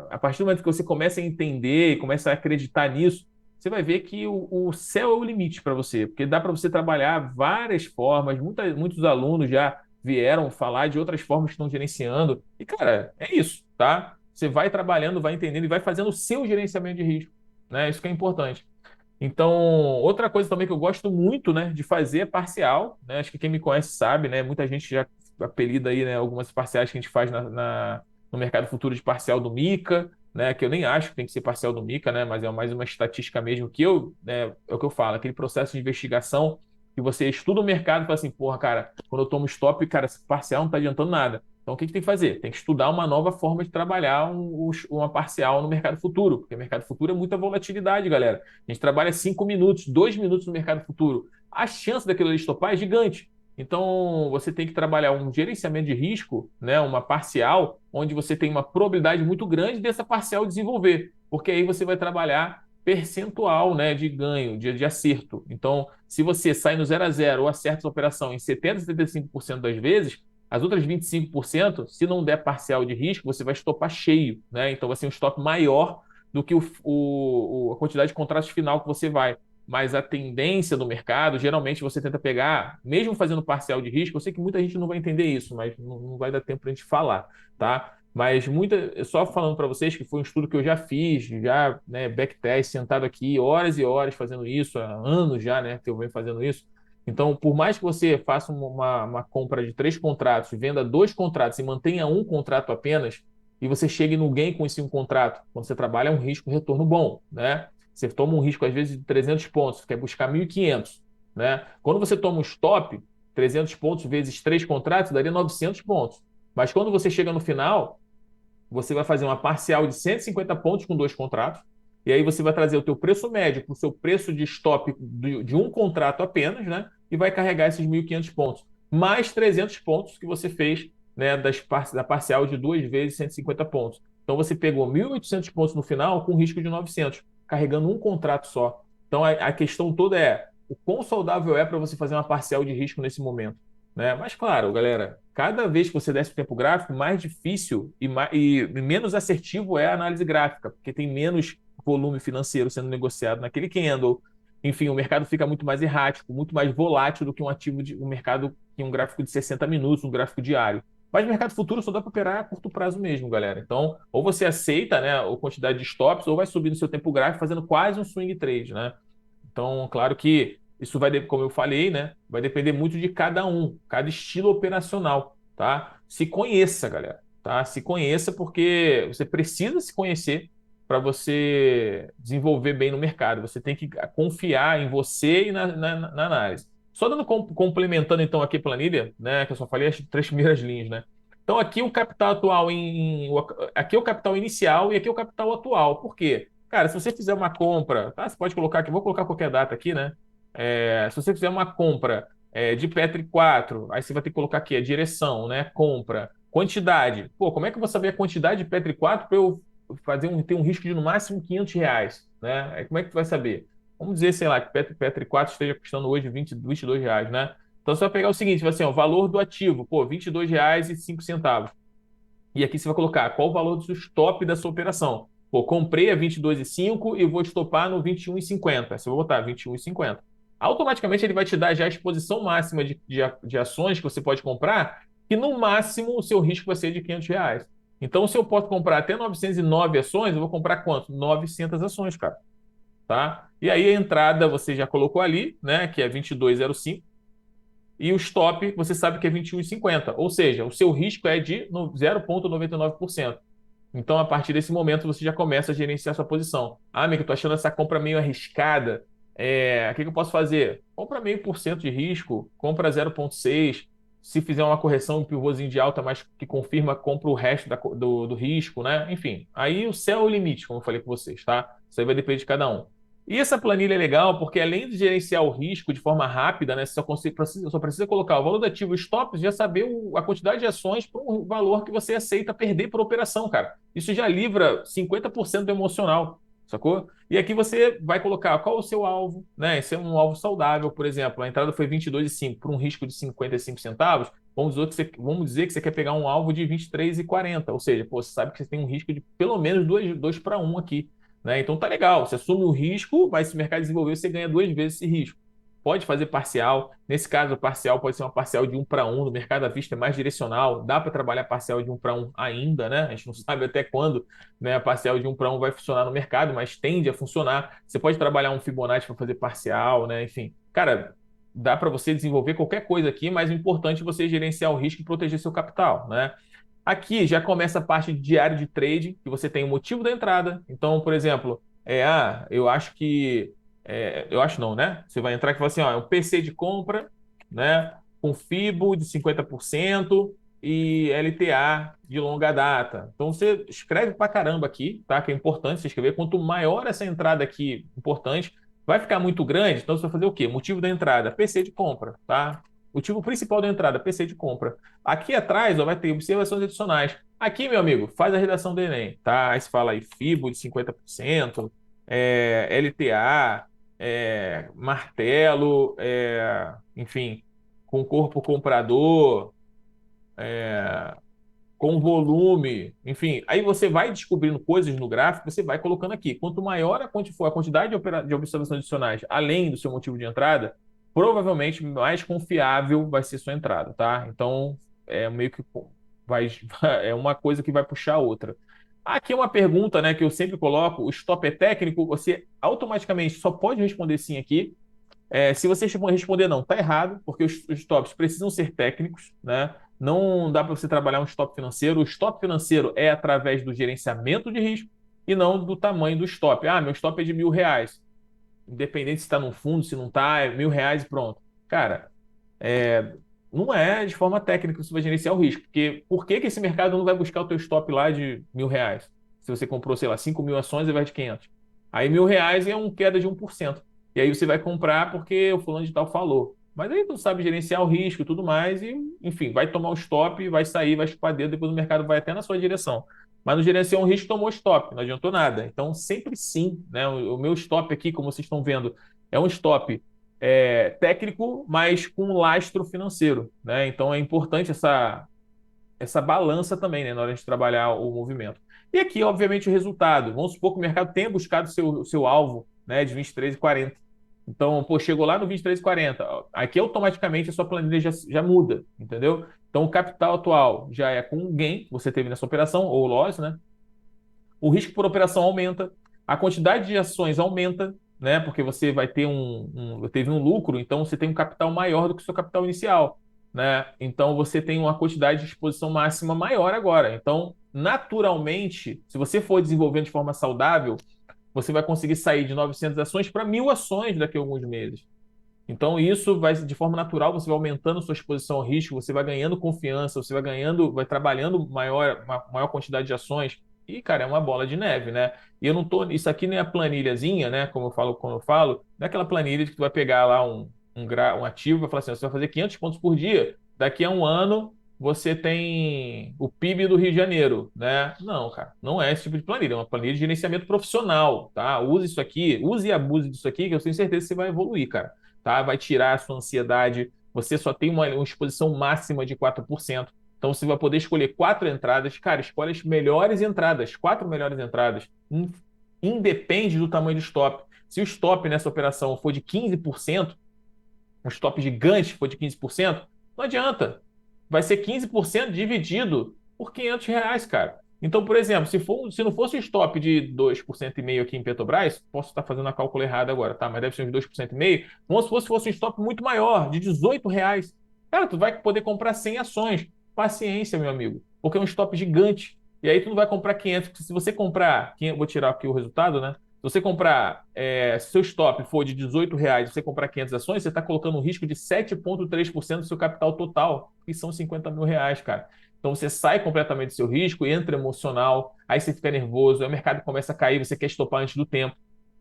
a partir do momento que você começa a entender e começa a acreditar nisso, você vai ver que o céu é o limite para você, porque dá para você trabalhar várias formas. Muitos alunos já vieram falar de outras formas que estão gerenciando. E, cara, é isso, tá? Você vai trabalhando, vai entendendo e vai fazendo o seu gerenciamento de risco, né? Isso que é importante. Então, outra coisa também que eu gosto muito, né, de fazer é parcial, né? Acho que quem me conhece sabe, né? Muita gente já apelida aí, né, algumas parciais que a gente faz no mercado futuro de parcial do Mica, né? Que eu nem acho que tem que ser parcial do Mica, né? Mas é mais uma estatística mesmo que né, é o que eu falo, aquele processo de investigação que você estuda o mercado e fala assim, porra, cara, quando eu tomo stop, cara, esse parcial não tá adiantando nada. Então, o que que tem que fazer? Tem que estudar uma nova forma de trabalhar uma parcial no mercado futuro, porque o mercado futuro é muita volatilidade, galera. A gente trabalha 5 minutos, 2 minutos no mercado futuro. A chance daquilo ali estopar é gigante. Então, você tem que trabalhar um gerenciamento de risco, né, uma parcial, onde você tem uma probabilidade muito grande dessa parcial desenvolver, porque aí você vai trabalhar percentual, né, de ganho, de acerto. Então, se você sai no 0 a 0 ou acerta a operação em 70, 75% das vezes, as outras 25%, se não der parcial de risco, você vai estopar cheio, né? Então vai ser um stop maior do que a quantidade de contratos final que você vai. Mas a tendência do mercado, geralmente você tenta pegar, mesmo fazendo parcial de risco, eu sei que muita gente não vai entender isso, mas não vai dar tempo para a gente falar, tá? Mas só falando para vocês que foi um estudo que eu já fiz, já, né, backtest, sentado aqui horas e horas fazendo isso, há anos já, né, que eu venho fazendo isso. Então, por mais que você faça uma compra de 3 contratos, venda 2 contratos e mantenha um contrato apenas, e você chegue no gain com esse um contrato, quando você trabalha, é um risco-retorno bom, né? Você toma um risco, às vezes, de 300 pontos, você quer buscar 1.500, né? Quando você toma um stop, 300 pontos vezes 3 contratos, daria 900 pontos. Mas quando você chega no final, você vai fazer uma parcial de 150 pontos com 2 contratos, e aí você vai trazer o teu preço médio para o seu preço de stop de um contrato apenas, né? E vai carregar esses 1.500 pontos, mais 300 pontos que você fez, né, da parcial de 2 vezes 150 pontos. Então você pegou 1.800 pontos no final com risco de 900, carregando um contrato só. Então a questão toda é o quão saudável é para você fazer uma parcial de risco nesse momento, né? Mas claro, galera, cada vez que você desce o tempo gráfico, mais difícil e menos assertivo é a análise gráfica, porque tem menos volume financeiro sendo negociado naquele candle. Enfim, o mercado fica muito mais errático, muito mais volátil do que um ativo de um mercado que um gráfico de 60 minutos, um gráfico diário. Mas no mercado futuro só dá para operar a curto prazo mesmo, galera. Então, ou você aceita, né, a quantidade de stops, ou vai subir no seu tempo gráfico fazendo quase um swing trade, né? Então, claro que isso vai, como eu falei, né? Vai depender muito de cada um, cada estilo operacional, tá? Se conheça, galera, tá? Se conheça porque você precisa se conhecer para você desenvolver bem no mercado. Você tem que confiar em você e na análise. Só dando complementando então aqui a planilha, né? Que eu só falei as 3 primeiras linhas, né? Então aqui o capital atual aqui é o capital inicial e aqui é o capital atual. Por quê? Cara, se você fizer uma compra, tá? Você pode colocar aqui, vou colocar qualquer data aqui, né? Se você fizer uma compra de Petri 4, aí você vai ter que colocar aqui a direção, né? Compra, quantidade. Pô, como é que eu vou saber a quantidade de Petri 4 para eu ter um risco de no máximo R$ 500, né? Aí como é que tu vai saber? Vamos dizer, sei lá, que Petri 4 esteja custando hoje R$ 22, né? Então você vai pegar o seguinte, vai assim, ó, o valor do ativo, pô, R$ 22,05. E aqui você vai colocar qual o valor do stop da sua operação. Pô, comprei a 22,5 e vou estopar no 21,50. Você vai botar 21,50. Automaticamente ele vai te dar já a exposição máxima de ações que você pode comprar, que no máximo o seu risco vai ser de R$ 500. Então, se eu posso comprar até 909 ações, eu vou comprar quanto? 900 ações, cara. Tá? E aí a entrada você já colocou ali, né? Que é 22,05. E o stop, você sabe que é 21,50. Ou seja, o seu risco é de 0,99%. Então, a partir desse momento, você já começa a gerenciar sua posição. Ah, amigo, eu tô achando essa compra meio arriscada. O que eu posso fazer? Compra meio por cento de risco, compra 0,6. Se fizer uma correção, um pivôzinho de alta, mas que confirma, compra o resto do risco, né? Enfim, aí o céu é o limite, como eu falei com vocês, tá? Isso aí vai depender de cada um. E essa planilha é legal porque, além de gerenciar o risco de forma rápida, né, você só precisa colocar o valor do ativo e stop, já saber a quantidade de ações para um valor que você aceita perder por operação, cara. Isso já livra 50% do emocional, sacou? E aqui você vai colocar qual é o seu alvo, né? Esse é um alvo saudável, por exemplo, a entrada foi 22,5 por um risco de 55 centavos. Vamos dizer que você quer pegar um alvo de 23,40, ou seja, pô, você sabe que você tem um risco de pelo menos 2 para 1 aqui, né? Então tá legal, você assume o risco, mas se o mercado desenvolver, você ganha 2 vezes esse risco. Pode fazer parcial, nesse caso, o parcial pode ser uma parcial de 1 para 1, no mercado à vista é mais direcional, dá para trabalhar parcial de 1 para 1 ainda, né? A gente não sabe até quando, né, a parcial de 1 para 1 vai funcionar no mercado, mas tende a funcionar. Você pode trabalhar um Fibonacci para fazer parcial, né? Enfim, cara, dá para você desenvolver qualquer coisa aqui, mas o importante é você gerenciar o risco e proteger seu capital, né? Aqui já começa a parte de diário de trade, que você tem o motivo da entrada. Então, por exemplo, eu acho que. Eu acho não, né? Você vai entrar e fala assim: ó, é um PC de compra, né? Com FIBO de 50% e LTA de longa data. Então, você escreve pra caramba aqui, tá? Que é importante você escrever. Quanto maior essa entrada aqui, importante, vai ficar muito grande. Então, você vai fazer o quê? Motivo da entrada: PC de compra, tá? Motivo principal da entrada: PC de compra. Aqui atrás, ó, vai ter observações adicionais. Aqui, meu amigo, faz a redação do Enem, tá? Aí você fala aí FIBO de 50%, LTA, martelo, enfim, com corpo comprador, com volume, enfim. Aí você vai descobrindo coisas no gráfico, você vai colocando aqui. Quanto maior for a quantidade de observações adicionais, além do seu motivo de entrada, provavelmente mais confiável vai ser sua entrada, tá? Então, meio que vai, é uma coisa que vai puxar a outra. Aqui é uma pergunta, né, que eu sempre coloco: o stop é técnico? Você automaticamente só pode responder sim aqui. Se você responder não, tá errado, porque os stops precisam ser técnicos, né? Não dá para você trabalhar um stop financeiro. O stop financeiro é através do gerenciamento de risco e não do tamanho do stop. Ah, meu stop é de R$ 1.000. Independente se está no fundo, se não está, é R$ 1.000 e pronto. Cara, não é de forma técnica que você vai gerenciar o risco. Porque por que que esse mercado não vai buscar o teu stop lá de R$ 1.000? Se você comprou, sei lá, 5.000 ações ao invés de 500. Aí R$ 1.000 é uma queda de 1%. E aí você vai comprar porque o fulano de tal falou. Mas aí tu sabe gerenciar o risco e tudo mais e, enfim, vai tomar o stop, vai sair, vai chupar dedo, depois o mercado vai até na sua direção. Mas no gerenciar um risco, tomou stop, não adiantou nada. Então, sempre sim, né? O meu stop aqui, como vocês estão vendo, é um stop técnico, mas com lastro financeiro, né? Então é importante essa balança também, né, na hora de trabalhar o movimento. E aqui, obviamente, o resultado. Vamos supor que o mercado tenha buscado seu alvo, né, de 23,40. Então, pô, chegou lá no 23,40. Aqui automaticamente a sua planilha já muda, entendeu? Então, o capital atual já é com o gain que você teve nessa operação, ou loss, né? O risco por operação aumenta, a quantidade de ações aumenta, né? Porque você vai ter teve um lucro, então você tem um capital maior do que o seu capital inicial, né? Então você tem uma quantidade de exposição máxima maior agora. Então, naturalmente, se você for desenvolvendo de forma saudável, você vai conseguir sair de 900 ações para 1.000 ações daqui a alguns meses. Então, isso vai, de forma natural, você vai aumentando sua exposição ao risco, você vai ganhando confiança, você vai ganhando, vai trabalhando maior quantidade de ações. E, cara, é uma bola de neve, né? E eu não tô. Isso aqui não é a planilhazinha, né? Como eu falo, quando eu falo, não é aquela planilha que tu vai pegar lá um ativo e vai falar assim: você vai fazer 500 pontos por dia. Daqui a um ano você tem o PIB do Rio de Janeiro, né? Não, cara, não é esse tipo de planilha, é uma planilha de gerenciamento profissional, tá? Use isso aqui, use e abuse disso aqui, que eu tenho certeza que você vai evoluir, cara, tá? Vai tirar a sua ansiedade. Você só tem uma exposição máxima de 4%. Então você vai poder escolher 4 entradas. Cara, escolhe as melhores entradas, 4 melhores entradas. Independe do tamanho do stop. Se o stop nessa operação for de 15%, um stop gigante for de 15%, não adianta. Vai ser 15% dividido por R$ 500, cara. Então, por exemplo, se não fosse um stop de 2,5% aqui em Petrobras, posso estar fazendo a cálculo errado agora, tá? Mas deve ser uns 2,5%. Vamos supor se fosse um stop muito maior, de R$ 18. Cara, tu vai poder comprar 100 ações. Paciência, meu amigo, porque é um stop gigante. E aí tu não vai comprar 500, porque se você comprar, vou tirar aqui o resultado, né? Se você comprar, se seu stop for de R$ 18, você comprar 500 ações, você está colocando um risco de 7,3% do seu capital total, que são R$ 50.000, cara. Então você sai completamente do seu risco, entra emocional, aí você fica nervoso, aí o mercado começa a cair, você quer estopar antes do tempo.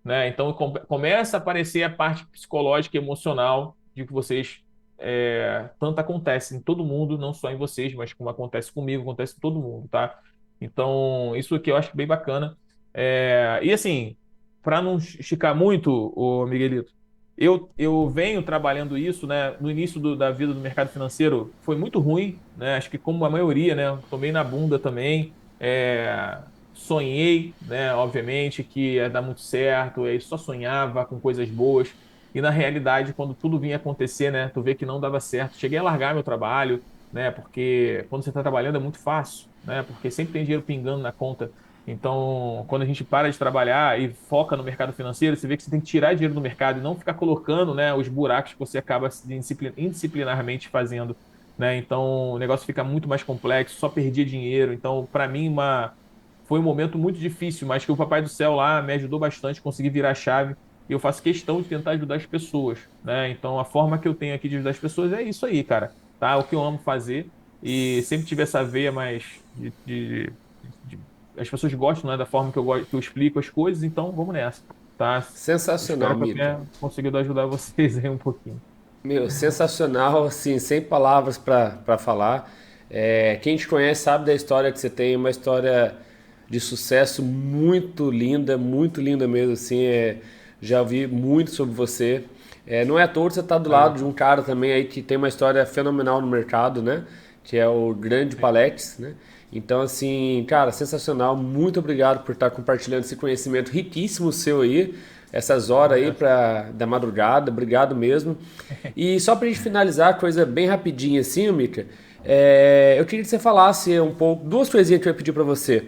né? Então começa a aparecer a parte psicológica e emocional de que vocês tanto acontece em todo mundo, não só em vocês, mas como acontece comigo, acontece em todo mundo, tá? Então, isso aqui eu acho bem bacana. E assim, para não esticar muito, o Miguelito, eu venho trabalhando isso, né? No início da vida do mercado financeiro foi muito ruim, né? Acho que como a maioria, né? Tomei na bunda também. Sonhei, né? Obviamente que ia dar muito certo. Aí só sonhava com coisas boas. E na realidade, quando tudo vinha acontecer, né? Tu vê que não dava certo. Cheguei a largar meu trabalho, né? Porque quando você está trabalhando é muito fácil, né? Porque sempre tem dinheiro pingando na conta. Então, quando a gente para de trabalhar e foca no mercado financeiro, você vê que você tem que tirar dinheiro do mercado e não ficar colocando, né, os buracos que você acaba indisciplinarmente fazendo, né? Então, o negócio fica muito mais complexo, só perdia dinheiro. Então, para mim, foi um momento muito difícil, mas que o Papai do Céu lá me ajudou bastante, consegui virar a chave. E eu faço questão de tentar ajudar as pessoas, né? Então, a forma que eu tenho aqui de ajudar as pessoas é isso aí, cara, tá? É o que eu amo fazer e sempre tive essa veia mais de as pessoas gostam, né, da forma que que eu explico as coisas, então vamos nessa, tá? Sensacional, Espero que eu Mika. tenha conseguido ajudar vocês aí um pouquinho. Meu, sensacional, assim, sem palavras para falar. Quem te conhece sabe da história que você tem, uma história de sucesso muito linda mesmo, assim. Já ouvi muito sobre você. Não é à toa que você está do lado Valeu. de um cara também aí que tem uma história fenomenal no mercado, né? Que é o Grande Paletes, né? Então, assim, cara, sensacional. Muito obrigado por estar compartilhando esse conhecimento riquíssimo seu aí, essas horas aí da madrugada. Obrigado mesmo. E só pra gente finalizar, coisa bem rapidinha assim, Mika, eu queria que você falasse um pouco, duas coisinhas que eu ia pedir pra você.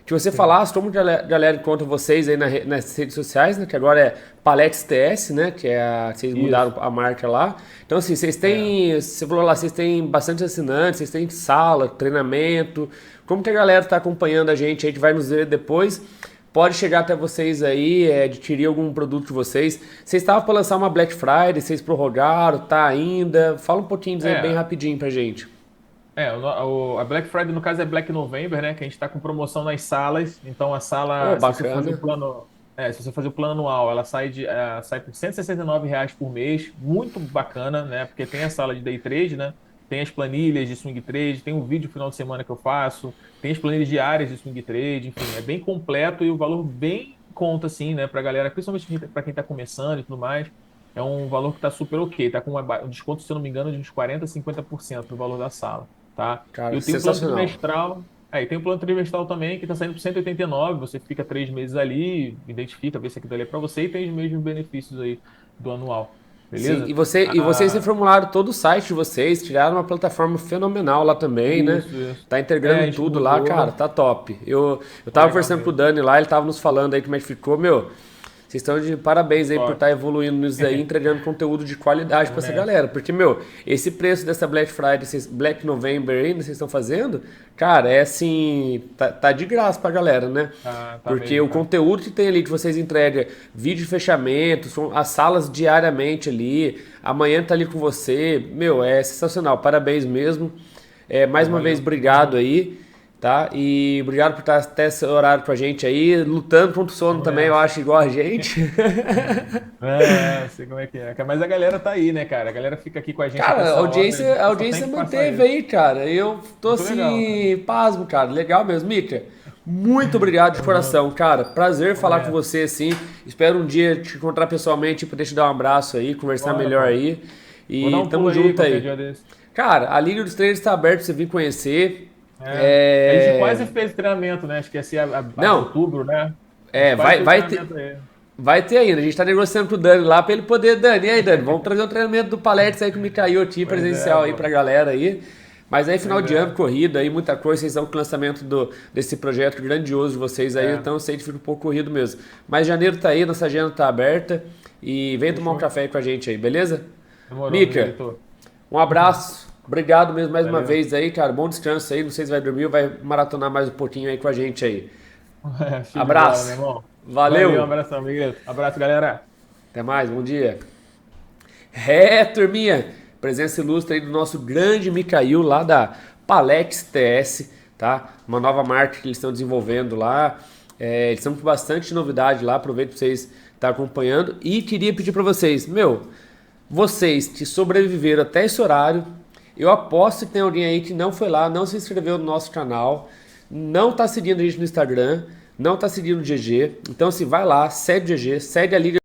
Que você Sim. falasse como que a galera encontra vocês aí nas redes sociais, né? Que agora é Paletes TS, né? Vocês mudaram Isso. a marca lá. Então, assim, É. você falou lá, vocês têm bastante assinantes, vocês têm sala, treinamento. Como que a galera tá acompanhando a gente aí, que vai nos ver depois? Pode chegar até vocês aí, adquirir algum produto de vocês. Vocês estavam para lançar uma Black Friday, vocês prorrogaram, tá ainda? Fala um pouquinho disso aí bem É, rapidinho pra gente. a Black Friday, no caso, é Black November, né? Que a gente está com promoção nas salas. Então, a Ô, sala, se você fazer o bacana. plano, se você fazer o plano anual, ela sai por R$ 169 por mês. Muito bacana, né? Porque tem a sala de day trade, né? Tem as planilhas de swing trade, tem um vídeo final de semana que eu faço, tem as planilhas diárias de swing trade, enfim, é bem completo e o valor bem em conta, assim, né? Pra galera, principalmente para quem está começando e tudo mais. É um valor que está super ok. Tá com um desconto, se eu não me engano, de uns 40, 50% do valor da sala, tá? Cara, Eu tenho um plano sensacional. trimestral. Tem um plano trimestral também que está saindo por 189. Você fica 3 meses ali, identifica, vê se aquilo ali é para você e tem os mesmos benefícios aí do anual. Sim, Beleza? e vocês reformularam todo o site de vocês, criaram uma plataforma fenomenal lá também, né? Isso, isso. Tá integrando A gente tudo lá, cara, mudou. tá top. Eu Ficou tava legal conversando com o mesmo. Dani lá, ele tava nos falando aí como é que ficou, meu. Vocês estão de parabéns aí por Top. estar evoluindo nisso daí, entregando conteúdo de qualidade pra Vamos essa nessa. galera. Porque, meu, esse preço dessa Black Friday, Black November ainda vocês estão fazendo, cara, é assim, tá de graça pra galera, né? Tá Porque mesmo, o cara. conteúdo que tem ali que vocês entregam, vídeo de fechamento, são as salas diariamente ali, amanhã tá ali com você, meu, é sensacional, parabéns mesmo. Mais Pô, uma vez, valeu. Tamo obrigado junto. aí, tá? E obrigado por estar até esse horário com a gente aí, lutando contra o sono Vamos também, eu nessa. acho, igual a gente. Sei como é que é. Mas a galera tá aí, né, cara? A galera fica aqui com a gente até Cara, essa hora. a Só tem audiência que passar manteve isso. aí, cara. Eu tô Muito legal, cara. assim, pasmo, cara. Legal mesmo, Mika. Muito obrigado de Tamo junto. coração, cara. Prazer Vamos falar com nessa. você, assim. Espero um dia te encontrar pessoalmente, poder te dar um abraço aí, conversar Bora, melhor pô. aí. Vou dar E um pulo tamo aí junto qualquer aí. dia desse. Cara, a Liga dos Treinos está aberta pra você vir conhecer. A gente É... quase fez treinamento, né? Acho que ia ser Não, outubro, né? A gente quase vai, fez vai ter. treinamento aí. Vai ter ainda, a gente tá negociando com o Dani lá pra ele poder. Dani, e aí, Dani, vamos trazer um treinamento do Paletes aí que me caiu aqui, Pois é, presencial aí pra pô. galera aí. Mas aí, final Pois de ano, é. corrida aí, muita coisa. Vocês estão com o lançamento desse projeto grandioso de vocês aí, É. então eu sei que fica um pouco corrido mesmo. Mas janeiro tá aí, nossa agenda tá aberta. E vem tomar um Fechou. café aí com a gente aí, beleza? Demorou, Mica, Miguelito. um abraço. Obrigado mesmo mais uma Valeu. vez aí, cara. Bom descanso aí. Não sei se vai dormir ou vai maratonar mais um pouquinho aí com a gente aí. Show de bola, meu Abraço. irmão. Valeu, um Valeu. abração, Miguelito. Abraço, galera. Até mais. Bom dia. Turminha, presença ilustre aí do nosso grande Micael lá da Palex TS, tá? Uma nova marca que eles estão desenvolvendo lá. Eles estão com bastante novidade lá. Aproveito para vocês tá acompanhando. E queria pedir para vocês, vocês que sobreviveram até esse horário, eu aposto que tem alguém aí que não foi lá, não se inscreveu no nosso canal, não tá seguindo a gente no Instagram, não tá seguindo o GG. Então, vai lá, segue o GG, segue a Liga